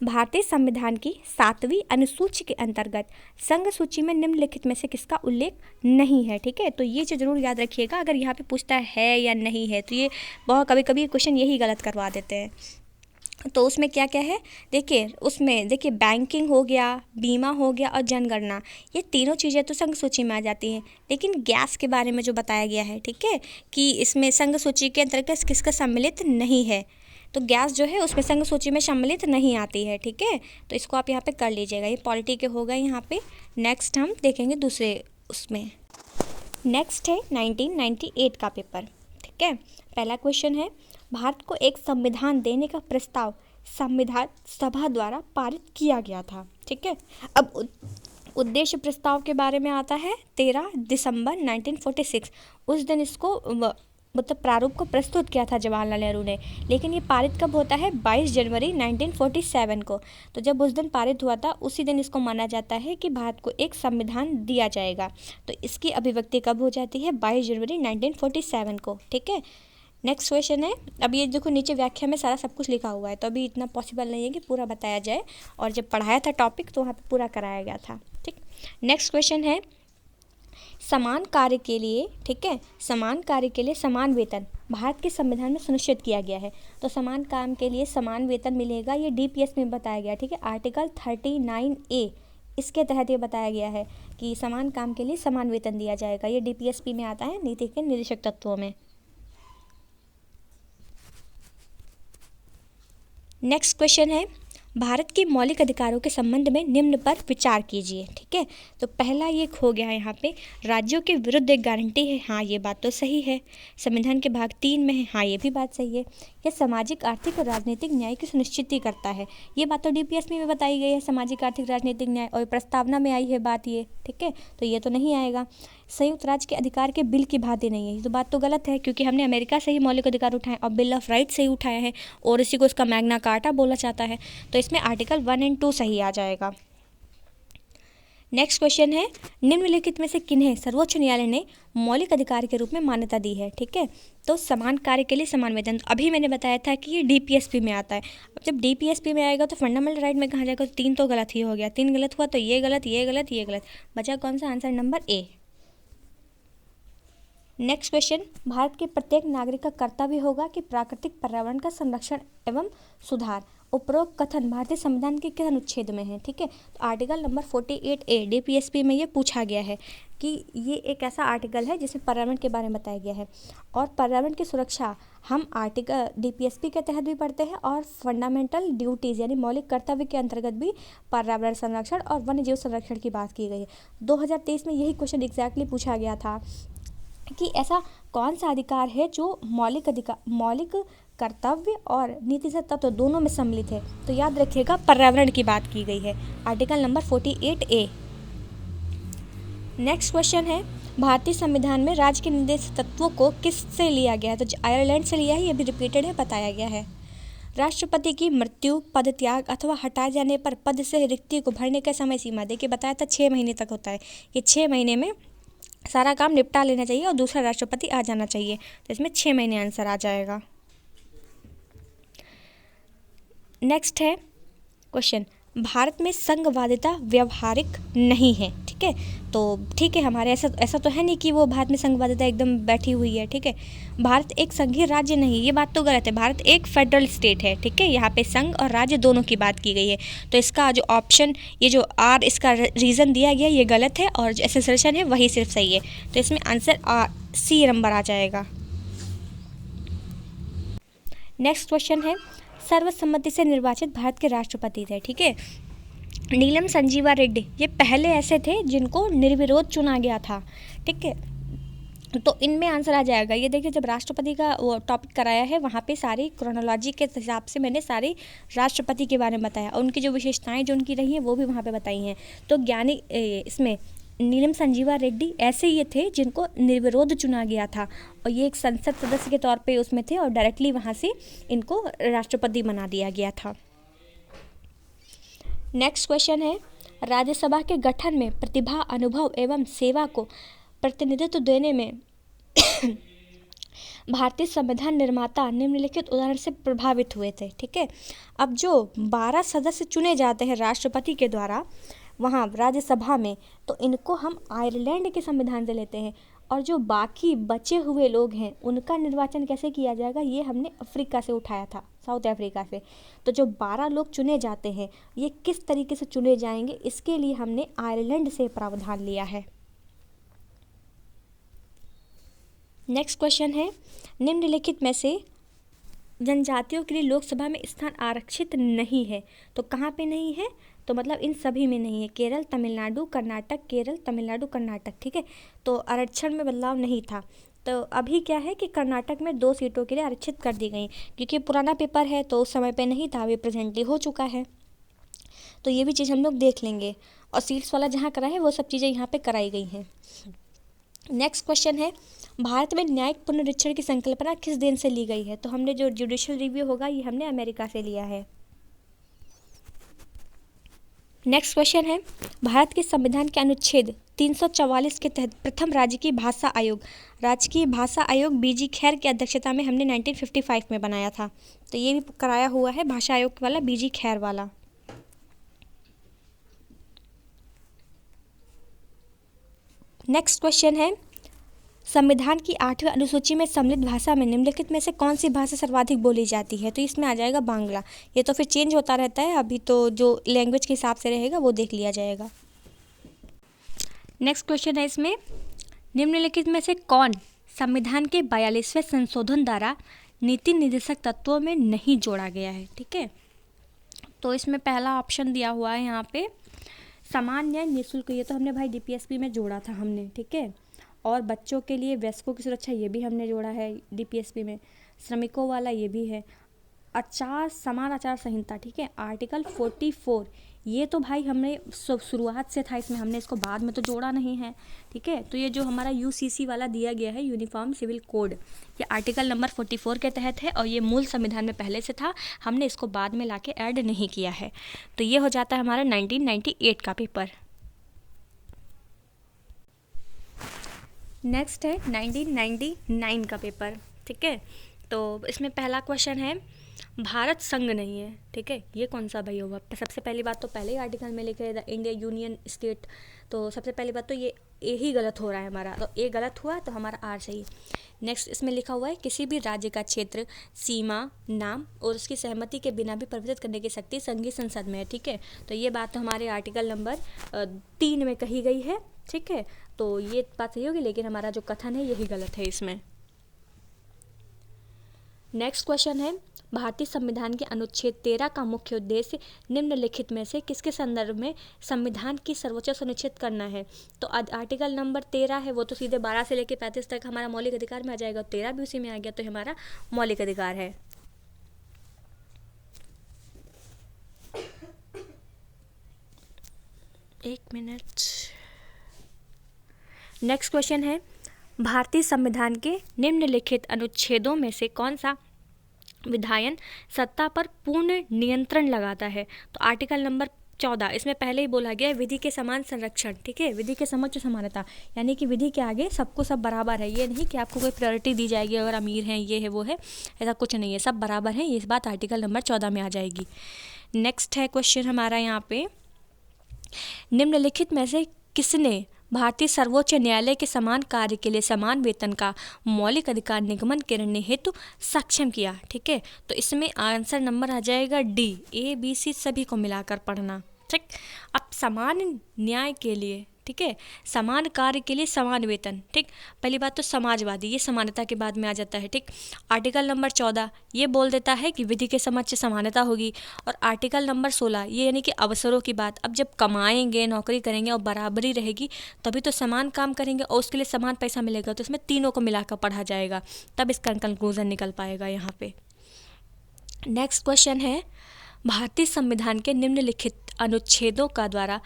भारतीय संविधान की 7वीं अनुसूची के अंतर्गत संघ सूची में निम्नलिखित में से किसका उल्लेख नहीं है, ठीक है। तो ये चीज़ जरूर याद रखिएगा, अगर यहाँ पे पूछता है या नहीं है तो ये बहुत कभी कभी क्वेश्चन यही गलत करवा देते हैं। तो उसमें क्या क्या है, देखिए उसमें देखिए बैंकिंग हो गया, बीमा हो गया और जनगणना, ये तीनों चीज़ें तो संघ सूची में आ जाती हैं। लेकिन गैस के बारे में जो बताया गया है, ठीक है, कि इसमें संघ सूची के अंतर्गत किसका सम्मिलित नहीं है, तो गैस जो है उसमें संघ सूची में सम्मिलित नहीं आती है, ठीक है। तो इसको आप यहाँ पे कर लीजिएगा, ये पॉलिटी के हो गए यहाँ पे। नेक्स्ट हम देखेंगे दूसरे उसमें। नेक्स्ट है 1998 का पेपर, ठीक है। पहला क्वेश्चन है, भारत को एक संविधान देने का प्रस्ताव संविधान सभा द्वारा पारित किया गया था, ठीक है। अब उद्देश्य प्रस्ताव के बारे में आता है 13 दिसंबर 1946, उस दिन इसको मतलब प्रारूप को प्रस्तुत किया था जवाहरलाल नेहरू ने। लेकिन ये पारित कब होता है? 22 जनवरी 1947 को। तो जब उस दिन पारित हुआ था उसी दिन इसको माना जाता है कि भारत को एक संविधान दिया जाएगा। तो इसकी अभिव्यक्ति कब हो जाती है? 22 जनवरी 1947 को, ठीक है। नेक्स्ट क्वेश्चन है, अब ये देखो नीचे व्याख्या में सारा सब कुछ लिखा हुआ है, तो अभी इतना पॉसिबल नहीं है कि पूरा बताया जाए, और जब पढ़ाया था टॉपिक तो वहाँ पे पूरा कराया गया था, ठीक। नेक्स्ट क्वेश्चन है, समान कार्य के लिए, ठीक है, समान कार्य के लिए समान वेतन भारत के संविधान में सुनिश्चित किया गया है। तो समान काम के लिए समान वेतन मिलेगा, ये डीपीएस में बताया गया, ठीक है। आर्टिकल 39A इसके तहत ये बताया गया है कि समान काम के लिए समान वेतन दिया जाएगा, ये डीपीएसपी में आता है, नीति के निर्देशक तत्वों में। नेक्स्ट क्वेश्चन है, भारत के मौलिक अधिकारों के संबंध में निम्न पर विचार कीजिए, ठीक है। तो पहला ये हो गया यहाँ पे, राज्यों के विरुद्ध एक गारंटी है, हाँ ये बात तो सही है। संविधान के भाग 3 में है, हाँ ये भी बात सही है। यह सामाजिक, आर्थिक और राजनीतिक न्याय की सुनिश्चित करता है, ये बात तो डीपीएसपी में बताई गई है, सामाजिक, आर्थिक, राजनीतिक न्याय, और प्रस्तावना में आई है बात ये, ठीक है, तो ये तो नहीं आएगा। संयुक्त राज्य के अधिकार के बिल की भांति नहीं है। ये तो बात तो गलत है, क्योंकि हमने अमेरिका से ही मौलिक अधिकार उठाए और बिल ऑफ राइट से ही उठाया है और इसी को इसका मैग्ना कार्टा बोला जाता है। तो इसमें आर्टिकल 1 और 2 सही आ जाएगा। नेक्स्ट क्वेश्चन है, निम्नलिखित में से किन्हें सर्वोच्च न्यायालय ने मौलिक अधिकार के रूप में मान्यता दी है? ठीक है, तो समान कार्य के लिए समान वेतन। अभी मैंने बताया था कि ये डीपीएसपी में आता है। अब जब डीपीएसपी में आएगा तो फंडामेंटल राइट में कहाँ जाएगा? तो 3 तो गलत ही हो गया, 3 गलत हुआ तो ये गलत, ये गलत, ये गलत, बचा कौन सा? Answer number A. Next question, Bharat के प्रत्येक नागरिक का कर्तव्य होगा कि प्राकृतिक पर्यावरण का संरक्षण एवं सुधार। उपरोक्त कथन भारतीय संविधान के किस अनुच्छेद में है? ठीक है, तो आर्टिकल नंबर 48A डीपीएसपी में ये पूछा गया है कि ये एक ऐसा आर्टिकल है जिसमें पर्यावरण के बारे में बताया गया है और पर्यावरण की सुरक्षा हम आर्टिकल डीपीएसपी के तहत भी पढ़ते हैं और फंडामेंटल ड्यूटीज़ यानी मौलिक कर्तव्य के अंतर्गत भी पर्यावरण संरक्षण और वन्य जीव संरक्षण की बात की गई है। 2023 में यही क्वेश्चन एग्जैक्टली पूछा गया था कि ऐसा कौन सा अधिकार है जो मौलिक कर्तव्य और नीतिगत तत्व दोनों में सम्मिलित है? तो याद रखिएगा पर्यावरण की बात की गई है, article number 48A। Next question है, भारतीय संविधान में राज्य के निर्देश तत्वों को किससे लिया गया है? तो आयरलैंड से लिया है, ये भी रिपीटेड है, बताया गया है। राष्ट्रपति की मृत्यु, पद त्याग अथवा हटाए जाने पर पद से रिक्ति को भरने का समय सीमा देखिए बताया था 6 महीने तक होता है। ये 6 महीने में सारा काम निपटा लेना चाहिए और दूसरा राष्ट्रपति आ जाना चाहिए, तो इसमें 6 महीने आंसर आ जाएगा। नेक्स्ट है क्वेश्चन, भारत में संघवादिता व्यवहारिक नहीं है। ठीक है, तो ठीक है, हमारे ऐसा तो है नहीं कि वो भारत में संघवादिता एकदम बैठी हुई है। ठीक है, भारत एक संघीय राज्य नहीं, ये बात तो गलत है, भारत एक फेडरल स्टेट है। ठीक है, यहाँ पे संघ और राज्य दोनों की बात की गई है, तो इसका जो ऑप्शन ये जो आर इसका रीज़न दिया गया ये गलत है और जो एसेसरेशन है वही सिर्फ सही है, तो इसमें आंसर सी नंबर आ जाएगा। नेक्स्ट क्वेश्चन है, सर्वसम्मति से निर्वाचित भारत के राष्ट्रपति थे। ठीक है, नीलम संजीवा रेड्डी ये पहले ऐसे थे जिनको निर्विरोध चुना गया था। ठीक है, तो इनमें आंसर आ जाएगा। ये देखिए जब राष्ट्रपति का वो टॉपिक कराया है वहाँ पे सारी क्रोनोलॉजी के हिसाब से मैंने सारी राष्ट्रपति के बारे में बताया और उनकी जो विशेषताएं जो उनकी रही हैं वो भी वहाँ पे बताई हैं। तो इसमें नीलम संजीवा रेड्डी ऐसे ये थे जिनको निर्विरोध चुना गया था और ये एक संसद सदस्य के तौर पे उसमें थे और डायरेक्टली वहाँ से इनको राष्ट्रपति बना दिया गया था। नेक्स्ट क्वेश्चन है, राज्यसभा के गठन में प्रतिभा, अनुभव एवं सेवा को प्रतिनिधित्व देने में भारतीय संविधान निर्माता निम्नलिखित उदाहरण से प्रभावित हुए थे। ठीक है, अब जो 12 सदस्य चुने जाते हैं राष्ट्रपति के द्वारा वहाँ राज्यसभा में, तो इनको हम आयरलैंड के संविधान से लेते हैं और जो बाकी बचे हुए लोग हैं उनका निर्वाचन कैसे किया जाएगा ये हमने अफ्रीका से उठाया था, साउथ अफ्रीका से। तो जो 12 लोग चुने जाते हैं ये किस तरीके से चुने जाएंगे इसके लिए हमने आयरलैंड से प्रावधान लिया है। नेक्स्ट क्वेश्चन है, निम्नलिखित में से जनजातियों के लिए लोकसभा में स्थान आरक्षित नहीं है, तो कहाँ पे नहीं है? तो मतलब इन सभी में नहीं है, केरल, तमिलनाडु, कर्नाटक, केरल, तमिलनाडु, कर्नाटक। ठीक है, तो आरक्षण में बदलाव नहीं था। तो अभी क्या है कि कर्नाटक में 2 सीटों के लिए आरक्षित कर दी गई, क्योंकि पुराना पेपर है तो उस समय पे नहीं था, अभी प्रेजेंटली हो चुका है, तो ये भी चीज़ हम लोग देख लेंगे और सीट्स वाला जहाँ करा है वो सब चीज़ें यहाँ पे कराई गई हैं। नेक्स्ट क्वेश्चन है, भारत में न्यायिक पुनरीक्षण की संकल्पना किस देश से ली गई है? तो हमने जो जुडिशियल रिव्यू होगा ये हमने अमेरिका से लिया है। नेक्स्ट क्वेश्चन है, भारत के संविधान के अनुच्छेद 344 के तहत प्रथम राजकीय भाषा आयोग बीजी खैर की अध्यक्षता में हमने 1955 में बनाया था, तो ये भी कराया हुआ है भाषा आयोग वाला, बीजी खैर वाला। नेक्स्ट क्वेश्चन है, संविधान की 8वीं अनुसूची में सम्मिलित भाषा में निम्नलिखित में से कौन सी भाषा सर्वाधिक बोली जाती है? तो इसमें आ जाएगा बांग्ला। ये तो फिर चेंज होता रहता है, अभी तो जो लैंग्वेज के हिसाब से रहेगा वो देख लिया जाएगा। नेक्स्ट क्वेश्चन है, इसमें निम्नलिखित में से कौन संविधान के 42वें संशोधन द्वारा नीति निर्देशक तत्वों में नहीं जोड़ा गया है? ठीक है, तो इसमें पहला ऑप्शन दिया हुआ है यहाँ पे समान न्याय निःशुल्क, ये तो हमने भाई डीपीएसपी में जोड़ा था हमने। ठीक है, और बच्चों के लिए वयस्कों की सुरक्षा ये भी हमने जोड़ा है डीपीएसपी में, श्रमिकों वाला ये भी है, समान आचार संहिता। ठीक है, आर्टिकल 44 ये तो भाई हमने शुरुआत से था इसमें, हमने इसको बाद में तो जोड़ा नहीं है, ठीक है। तो ये जो हमारा यूसीसी वाला दिया गया है, यूनिफॉर्म सिविल कोड, ये आर्टिकल नंबर 44 के तहत है और ये मूल संविधान में पहले से था, हमने इसको बाद में लाके ऐड नहीं किया है। तो ये हो जाता है हमारा 1998 का पेपर। नेक्स्ट है 1999 का पेपर, ठीक है। तो इसमें पहला क्वेश्चन है, भारत संघ नहीं है, ठीक है। ये कौन सा भाई होगा? सबसे पहली बात तो पहले ही आर्टिकल में लिखे द इंडिया यूनियन स्टेट, तो सबसे पहली बात तो ये ए ही गलत हो रहा है हमारा, तो ए गलत हुआ तो हमारा आर सही। नेक्स्ट इसमें लिखा हुआ है, किसी भी राज्य का क्षेत्र, सीमा, नाम और उसकी सहमति के बिना भी परिवर्तित करने की शक्ति संघीय संसद में है, ठीक है। तो ये बात तो हमारे आर्टिकल नंबर 3 में कही गई है, ठीक है। तो ये बात सही होगी, लेकिन हमारा जो कथन है यही गलत है इसमें। नेक्स्ट क्वेश्चन है, भारतीय संविधान के अनुच्छेद 13 का मुख्य उद्देश्य निम्नलिखित में से किसके संदर्भ में संविधान की सर्वोच्च सुनिश्चित करना है? तो आर्टिकल नंबर 13 है वो तो सीधे 12 से लेकर 35 तक हमारा मौलिक अधिकार में आ जाएगा, 13 भी उसी में आ गया, तो हमारा मौलिक अधिकार है। एक मिनट। नेक्स्ट क्वेश्चन है, भारतीय संविधान के निम्नलिखित अनुच्छेदों में से कौन सा विधायन सत्ता पर पूर्ण नियंत्रण लगाता है? तो आर्टिकल नंबर 14, इसमें पहले ही बोला गया है विधि के समान संरक्षण, ठीक है। विधि के समक्ष समानता, यानी कि विधि के आगे सबको सब बराबर है, ये नहीं कि आपको कोई प्रायोरिटी दी जाएगी अगर अमीर हैं, ये है वो है, ऐसा कुछ नहीं है, सब बराबर है, ये बात आर्टिकल नंबर 14 में आ जाएगी। नेक्स्ट है क्वेश्चन हमारा यहाँ पे, निम्नलिखित में से किसने भारतीय सर्वोच्च न्यायालय के समान कार्य के लिए समान वेतन का मौलिक अधिकार निगमन करने हेतु सक्षम किया? ठीक है, तो इसमें आंसर नंबर आ जाएगा डी, ए बी सी सभी को मिलाकर पढ़ना, ठीक। अब समान न्याय के लिए, ठीक है, समान कार्य के लिए समान वेतन, ठीक। पहली बात तो समाजवादी, ये समानता के बाद में आ जाता है, ठीक। आर्टिकल नंबर 14 ये बोल देता है कि विधि के समक्ष समानता होगी, और आर्टिकल नंबर 16 ये यानी कि अवसरों की बात, अब जब कमाएंगे, नौकरी करेंगे और बराबरी रहेगी तभी तो समान काम करेंगे और उसके लिए समान पैसा मिलेगा, तो इसमें तीनों को मिलाकर पढ़ा जाएगा, तब इसका कंक्लूजन निकल पाएगा यहाँ पे। नेक्स्ट क्वेश्चन है, भारतीय संविधान के निम्नलिखित अनुच्छेदों का द्वारा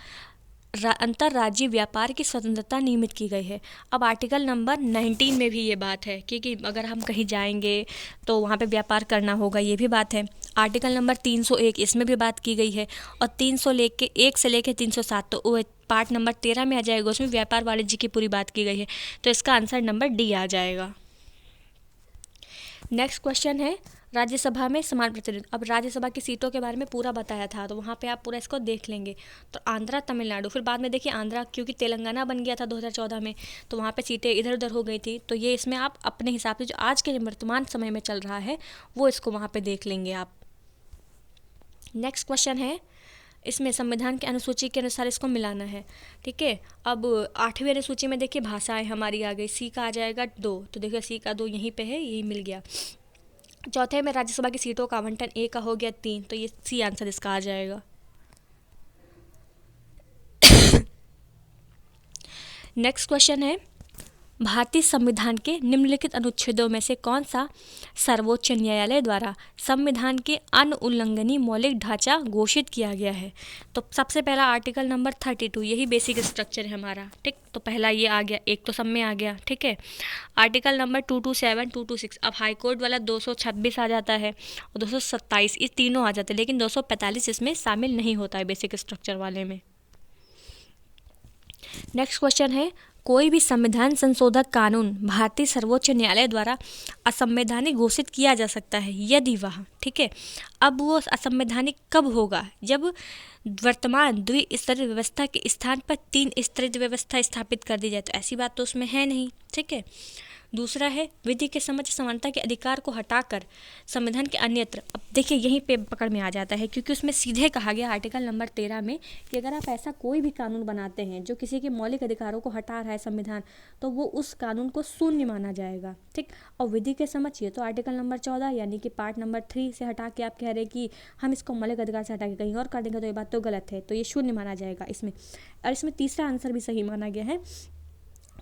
अंतर्राज्यीय व्यापार की स्वतंत्रता नियमित की गई है। अब आर्टिकल नंबर 19 में भी ये बात है कि अगर हम कहीं जाएंगे तो वहाँ पे व्यापार करना होगा, ये भी बात है। आर्टिकल नंबर 301 इसमें भी बात की गई है, और 301 से लेके 307 तो वो पार्ट नंबर 13 में आ जाएगा, उसमें व्यापार वाणिज्य की पूरी बात की गई है, तो इसका आंसर नंबर डी आ जाएगा। नेक्स्ट क्वेश्चन है, राज्यसभा में समान प्रतिनिधित्व। अब राज्यसभा की सीटों के बारे में पूरा बताया था, तो वहाँ पे आप पूरा इसको देख लेंगे। तो आंध्रा, तमिलनाडु, फिर बाद में देखिए आंध्रा क्योंकि तेलंगाना बन गया था 2014 में, तो वहाँ पे सीटें इधर उधर हो गई थी, तो ये इसमें आप अपने हिसाब से जो आज के वर्तमान समय में चल रहा है वो इसको वहाँ पे देख लेंगे आप। नेक्स्ट क्वेश्चन है, इसमें संविधान की अनुसूची के अनुसार इसको मिलाना है, ठीक है। अब 8वीं अनुसूची में देखिए भाषाएं हमारी आ गई, सी का आ जाएगा 2, तो देखिए सी का 2 यहीं पे है, यही मिल गया। चौथे में राज्यसभा की सीटों का आवंटन ए का हो गया 3, तो ये सी आंसर इसका आ जाएगा। नेक्स्ट क्वेश्चन है, भारतीय संविधान के निम्नलिखित अनुच्छेदों में से कौन सा सर्वोच्च न्यायालय द्वारा संविधान के अनुउल्लंघनीय मौलिक ढांचा घोषित किया गया है? तो सबसे पहला आर्टिकल नंबर 32, यही बेसिक स्ट्रक्चर है हमारा, ठीक। तो पहला ये आ गया, एक तो सब में आ गया, ठीक है। आर्टिकल नंबर 227, 226, अब हाई कोर्ट वाला 226 आ जाता है और 227, ये तीनों आ जाते हैं, लेकिन 245 इसमें शामिल नहीं होता है बेसिक स्ट्रक्चर वाले में। नेक्स्ट क्वेश्चन है, कोई भी संविधान संशोधक कानून भारतीय सर्वोच्च न्यायालय द्वारा असंवैधानिक घोषित किया जा सकता है यदि वह, ठीक है। अब वो असंवैधानिक कब होगा? जब वर्तमान द्विस्तरीय व्यवस्था के स्थान पर 3 स्तरीय व्यवस्था स्थापित कर दी जाए, तो ऐसी बात तो उसमें है नहीं, ठीक है। दूसरा है, विधि के समक्ष समानता के अधिकार को हटाकर संविधान के अन्यत्र। अब देखिए यहीं पे पकड़ में आ जाता है, क्योंकि उसमें सीधे कहा गया आर्टिकल नंबर 13 में कि अगर आप ऐसा कोई भी कानून बनाते हैं जो किसी के मौलिक अधिकारों को हटा रहा है संविधान, तो वो उस कानून को शून्य माना जाएगा, ठीक। और विधि के समक्ष, ये तो आर्टिकल नंबर 14 यानी कि पार्ट नंबर 3 से हटा के आप कह रहे हैं कि हम इसको मौलिक अधिकार से हटा के कहीं और कर देंगे, तो ये बात तो गलत है, तो ये शून्य माना जाएगा इसमें। और इसमें तीसरा आंसर भी सही माना गया है,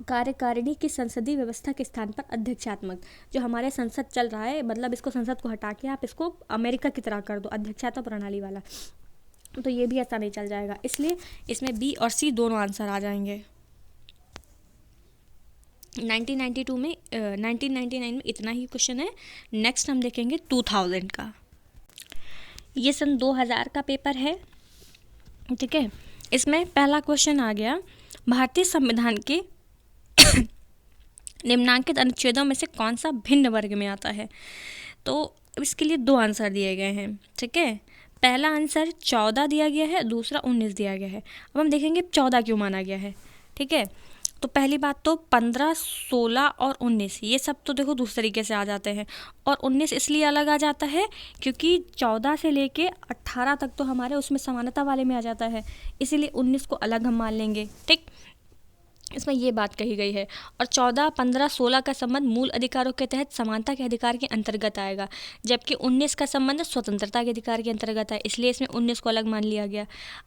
कार्यकारिणी की संसदीय व्यवस्था के स्थान पर अध्यक्षात्मक, जो हमारे संसद चल रहा है, मतलब इसको संसद को हटा के आप इसको अमेरिका की तरह कर दो, अध्यक्षात्मक प्रणाली वाला। तो ये भी ऐसा नहीं चल जाएगा, इसलिए इसमें बी और सी दोनों आंसर आ जाएंगे। 1992 में 1999 में इतना ही क्वेश्चन है। नेक्स्ट हम देखेंगे 2000 का। ये सन 2000 का पेपर है, ठीक है। इसमें पहला क्वेश्चन आ गया, भारतीय संविधान के निम्नांकित अनुच्छेदों में से कौन सा भिन्न वर्ग में आता है। तो इसके लिए दो आंसर दिए गए हैं, ठीक है। पहला आंसर 14 दिया गया है, दूसरा 19 दिया गया है। अब हम देखेंगे 14 क्यों माना गया है, ठीक है। तो पहली बात तो 15, 16 और 19 ये सब तो देखो दूसरे तरीके से आ जाते हैं, और 19 इसलिए अलग आ जाता है क्योंकि 14 से लेके 18 तक तो हमारे उसमें समानता वाले में आ जाता है, इसीलिए 19 को अलग हम मान लेंगे, ठीक। इसमें ये बात कही गई है। और 14, 15, 16 का संबंध मूल अधिकारों के तहत समानता के अधिकार के अंतर्गत आएगा, जबकि 19 का संबंध स्वतंत्रता के अधिकार के अंतर्गत है, इसलिए इसमें 19 को अलग मान लिया गया।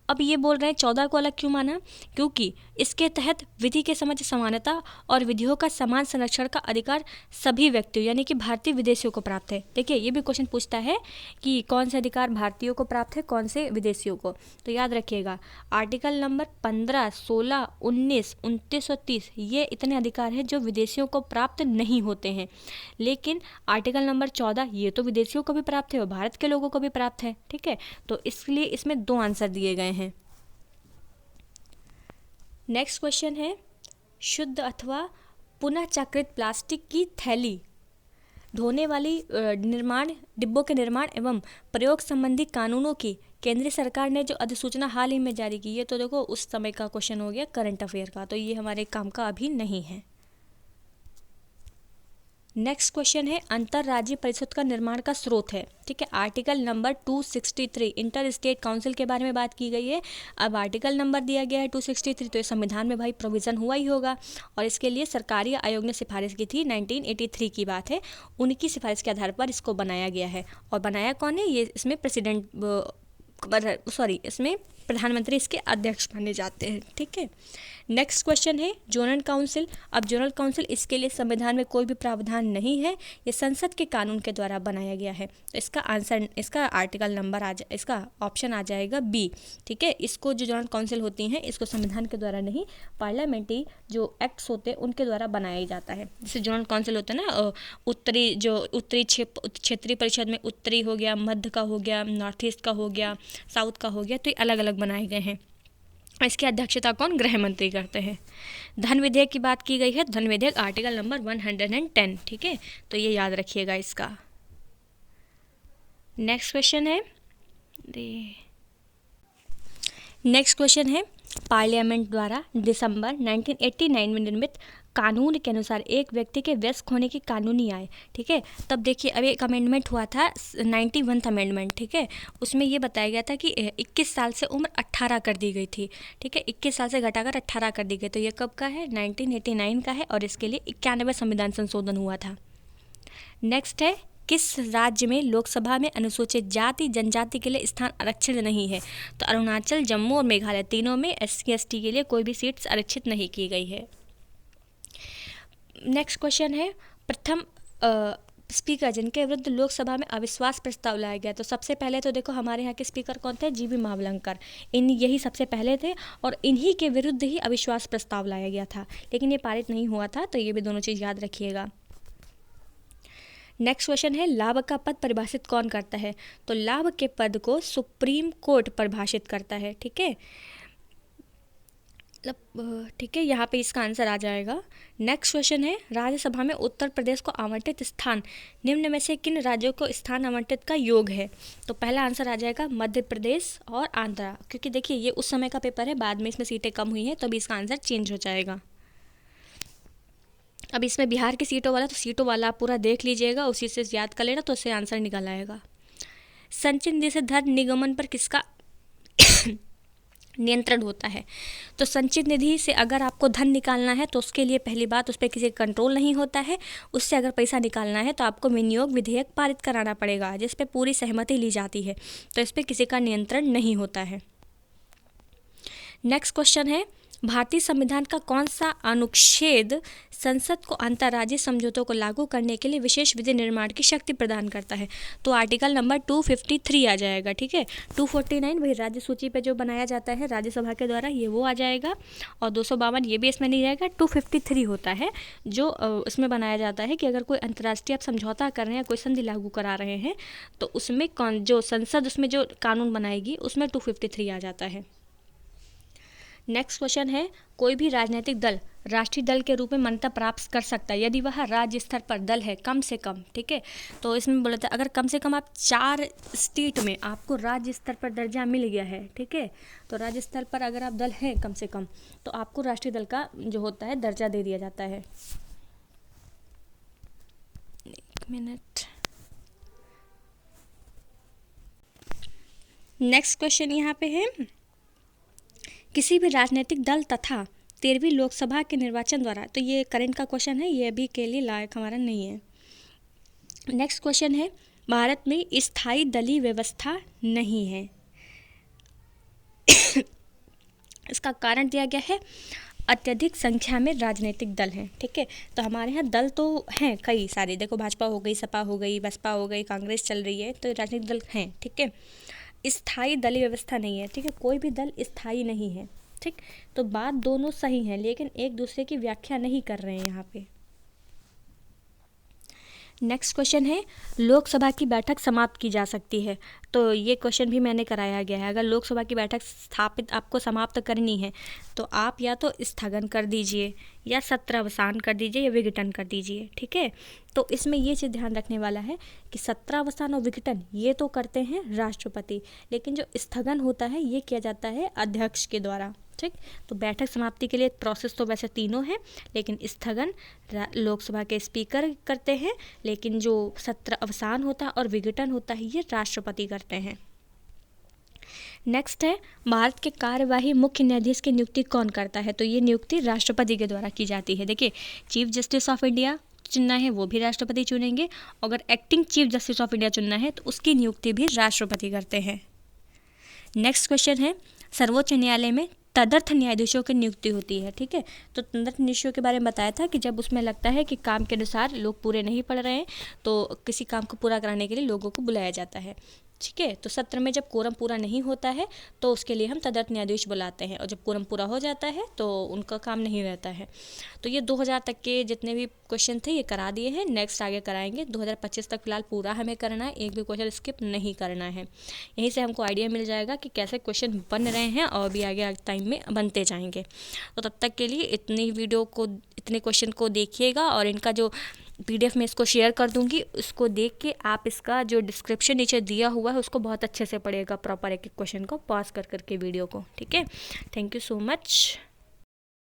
अब ये बोल रहे हैं 14 को अलग क्यों माना, क्योंकि इसके तहत विधि के समक्ष समानता और विधियों का समान संरक्षण का अधिकार सभी व्यक्तियों यानी कि भारतीय विदेशियों को प्राप्त है। देखिए ये भी क्वेश्चन पूछता है कि कौन से अधिकार भारतीयों को प्राप्त है, कौन से विदेशियों को। तो याद रखिएगा आर्टिकल नंबर 15, 16, 19, 29 और 30 ये इतने अधिकार हैं जो विदेशियों को प्राप्त नहीं होते हैं, लेकिन आर्टिकल नंबर 14 ये तो विदेशियों को भी प्राप्त है और भारत के लोगों को भी प्राप्त है, ठीक है। तो इसलिए इसमें दो आंसर दिए गए हैं। नेक्स्ट क्वेश्चन है, शुद्ध अथवा पुनः चक्रित प्लास्टिक की थैली धोने वाली निर्माण डिब्बों के निर्माण एवं प्रयोग संबंधी कानूनों की केंद्रीय सरकार ने जो अधिसूचना हाल ही में जारी की है, तो देखो उस समय का क्वेश्चन हो गया करंट अफेयर का, तो ये हमारे काम का अभी नहीं है। नेक्स्ट क्वेश्चन है, अंतर्राज्यीय परिषद का निर्माण का स्रोत है, ठीक है। Article number 263 inter state council के बारे में बात की गई है। अब आर्टिकल नंबर दिया गया है 263, तो ये संविधान में भाई प्रोविज़न हुआ ही होगा, और इसके लिए सरकारी आयोग ने सिफारिश की थी, 1983 की बात है। उनकी सिफारिश के आधार पर इसको बनाया गया है, और बनाया कौन है, ये इसमें इसमें प्रधानमंत्री इसके अध्यक्ष माने जाते हैं, ठीक है। नेक्स्ट क्वेश्चन है, जोनल काउंसिल। अब जोनल काउंसिल इसके लिए संविधान में कोई भी प्रावधान नहीं है, ये संसद के कानून के द्वारा बनाया गया है, तो इसका आंसर इसका आर्टिकल नंबर इसका ऑप्शन आ जाएगा बी, ठीक है। इसको जो जोनल काउंसिल होती हैं इसको संविधान के द्वारा नहीं, पार्लियामेंट्री जो एक्ट्स होते हैं उनके द्वारा बनाया जाता है। जैसे जोनल काउंसिल होता है ना, उत्तरी क्षेत्रीय परिषद में उत्तरी हो गया, मध्य का हो गया, नॉर्थ ईस्ट का हो गया, साउथ का हो गया, तो ये अलग अलग बनाए गए हैं। इसकी अध्यक्षता कौन, गृह मंत्री करते हैं। धन विधेयक की बात की गई है, धन विधेयक आर्टिकल नंबर 110, ठीक है, तो ये याद रखिएगा इसका। नेक्स्ट क्वेश्चन है, पार्लियामेंट द्वारा दिसंबर 1989 में निर्मित कानून के अनुसार एक व्यक्ति के वयस्क होने की कानूनी आय, ठीक है। तब देखिए अभी एक अमेंडमेंट हुआ था 91वां अमेंडमेंट, ठीक है। उसमें ये बताया गया था कि 21 साल से उम्र 18 कर दी गई थी, ठीक है। 21 साल से घटाकर 18 कर दी गई, तो ये कब का है, 1989 का है, और इसके लिए 91वां संविधान संशोधन हुआ था। नेक्स्ट है, किस राज्य में लोकसभा में अनुसूचित जाति जनजाति के लिए स्थान आरक्षित नहीं है। तो अरुणाचल, जम्मू और मेघालय तीनों में SC ST के लिए कोई भी सीट्स आरक्षित नहीं की गई है। नेक्स्ट क्वेश्चन है, प्रथम स्पीकर जिनके विरुद्ध लोकसभा में अविश्वास प्रस्ताव लाया गया। तो सबसे पहले तो देखो हमारे यहाँ के स्पीकर कौन थे, GV मावलंकर, यही सबसे पहले थे, और इन्हीं के विरुद्ध ही अविश्वास प्रस्ताव लाया गया था, लेकिन ये पारित नहीं हुआ था, तो ये भी दोनों चीज़ याद रखिएगा। नेक्स्ट क्वेश्चन है, लाभ का पद परिभाषित कौन करता है। तो लाभ के पद को सुप्रीम कोर्ट परिभाषित करता है, ठीक है, ठीक है, यहाँ पे इसका आंसर आ जाएगा। नेक्स्ट क्वेश्चन है, राज्यसभा में उत्तर प्रदेश को आवंटित स्थान निम्न में से किन राज्यों को स्थान आवंटित का योग है। तो पहला आंसर आ जाएगा मध्य प्रदेश और आंध्रा, क्योंकि देखिए ये उस समय का पेपर है, बाद में इसमें सीटें कम हुई हैं, तो अभी इसका आंसर चेंज हो जाएगा। अब इसमें बिहार की सीटों वाला, तो सीटों वाला आप पूरा देख लीजिएगा, उसी से याद कर लेना, तो उससे आंसर निकल आएगा। संचित निधि से धन निगमन पर किसका नियंत्रण होता है। तो संचित निधि से अगर आपको धन निकालना है तो उसके लिए पहली बात उस पर किसी का कंट्रोल नहीं होता है। उससे अगर पैसा निकालना है तो आपको विनियोग विधेयक पारित कराना पड़ेगा, जिस पे पूरी सहमति ली जाती है, तो इस पर किसी का नियंत्रण नहीं होता है। नेक्स्ट क्वेश्चन है, भारतीय संविधान का कौन सा अनुच्छेद संसद को अंतर्राज्यीय समझौतों को लागू करने के लिए विशेष विधि निर्माण की शक्ति प्रदान करता है? तो आर्टिकल नंबर 253 आ जाएगा। ठीक है, 249 वही राज्य सूची पे जो बनाया जाता है राज्यसभा के द्वारा, ये वो आ जाएगा। और 252 ये भी इसमें नहीं रहेगा। 253 होता है जो उसमें बनाया जाता है कि अगर कोई अंतर्राष्ट्रीय आप समझौता कर रहे हैं, कोई संधि लागू करा रहे हैं, तो उसमें जो संसद उसमें जो कानून बनाएगी उसमें 253 आ जाता है। नेक्स्ट क्वेश्चन है, कोई भी राजनीतिक दल राष्ट्रीय दल के रूप में मान्यता प्राप्त कर सकता है यदि वह राज्य स्तर पर दल है कम से कम। ठीक है, तो इसमें बोला था अगर कम से कम आप 4 स्टेट में आपको राज्य स्तर पर दर्जा मिल गया है। ठीक है, तो राज्य स्तर पर अगर आप दल हैं कम से कम, तो आपको राष्ट्रीय दल का जो होता है दर्जा दे दिया जाता है। एक मिनट, नेक्स्ट क्वेश्चन यहाँ पे है, किसी भी राजनीतिक दल तथा 13वीं लोकसभा के निर्वाचन द्वारा, तो ये करंट का क्वेश्चन है, ये अभी के लिए लायक हमारा नहीं है। नेक्स्ट क्वेश्चन है, भारत में स्थायी दलीय व्यवस्था नहीं है। इसका कारण दिया गया है अत्यधिक संख्या में राजनीतिक दल हैं। ठीक है, तो हमारे यहाँ दल तो हैं कई सारे, देखो भाजपा हो गई, सपा हो गई, बसपा हो गई, कांग्रेस चल रही है, तो राजनीतिक दल हैं। ठीक है, स्थायी दलीय व्यवस्था नहीं है। ठीक है, कोई भी दल स्थायी नहीं है। ठीक, तो बात दोनों सही है लेकिन एक दूसरे की व्याख्या नहीं कर रहे हैं यहाँ पे। नेक्स्ट क्वेश्चन है, लोकसभा की बैठक समाप्त की जा सकती है? तो ये क्वेश्चन भी मैंने कराया गया है। अगर लोकसभा की बैठक स्थापित आपको समाप्त करनी है तो आप या तो स्थगन कर दीजिए या सत्र अवसान कर दीजिए या विघटन कर दीजिए। ठीक है, तो इसमें ये चीज़ ध्यान रखने वाला है कि सत्रावसान और विघटन ये तो करते हैं राष्ट्रपति, लेकिन जो स्थगन होता है ये किया जाता है अध्यक्ष के द्वारा। ठीक, तो बैठक समाप्ति के लिए प्रोसेस तो वैसे तीनों हैं, लेकिन स्थगन लोकसभा के स्पीकर करते हैं, लेकिन जो सत्र अवसान होता है और विघटन होता है ये राष्ट्रपति करते हैं। नेक्स्ट है, भारत के कार्यवाही मुख्य न्यायाधीश की नियुक्ति कौन करता है? तो ये नियुक्ति राष्ट्रपति के द्वारा की जाती है। देखिए, चीफ जस्टिस ऑफ इंडिया चुनना है वो भी राष्ट्रपति चुनेंगे, अगर acting chief justice of India चुनना है तो उसकी नियुक्ति भी राष्ट्रपति करते हैं। नेक्स्ट क्वेश्चन है, सर्वोच्च न्यायालय में तदर्थ न्यायाधीशों की नियुक्ति होती है। ठीक है, तो तदर्थ न्यायाधीशों के बारे में बताया था कि जब उसमें लगता है कि काम के अनुसार लोग पूरे नहीं पढ़ रहे हैं तो किसी काम को पूरा कराने के लिए लोगों को बुलाया जाता है। ठीक है, तो सत्र में जब कोरम पूरा नहीं होता है तो उसके लिए हम तदर्थ न्यायाधीश बुलाते हैं, और जब कोरम पूरा हो जाता है तो उनका काम नहीं रहता है। तो ये 2000 तक के जितने भी क्वेश्चन थे ये करा दिए हैं, नेक्स्ट आगे कराएंगे। 2025 तक फिलहाल पूरा हमें करना है, एक भी क्वेश्चन स्किप नहीं करना है। यहीं से हमको आइडिया मिल जाएगा कि कैसे क्वेश्चन बन रहे हैं और भी आगे टाइम में बनते जाएंगे। तो तब तक के लिए इतनी वीडियो को, इतने क्वेश्चन को देखिएगा, और इनका जो PDF में इसको शेयर कर दूंगी, उसको देख के आप इसका जो डिस्क्रिप्शन नीचे दिया हुआ है उसको बहुत अच्छे से पढ़िएगा, प्रॉपर एक एक क्वेश्चन को पॉज कर करके वीडियो को। ठीक है, थैंक यू सो मच।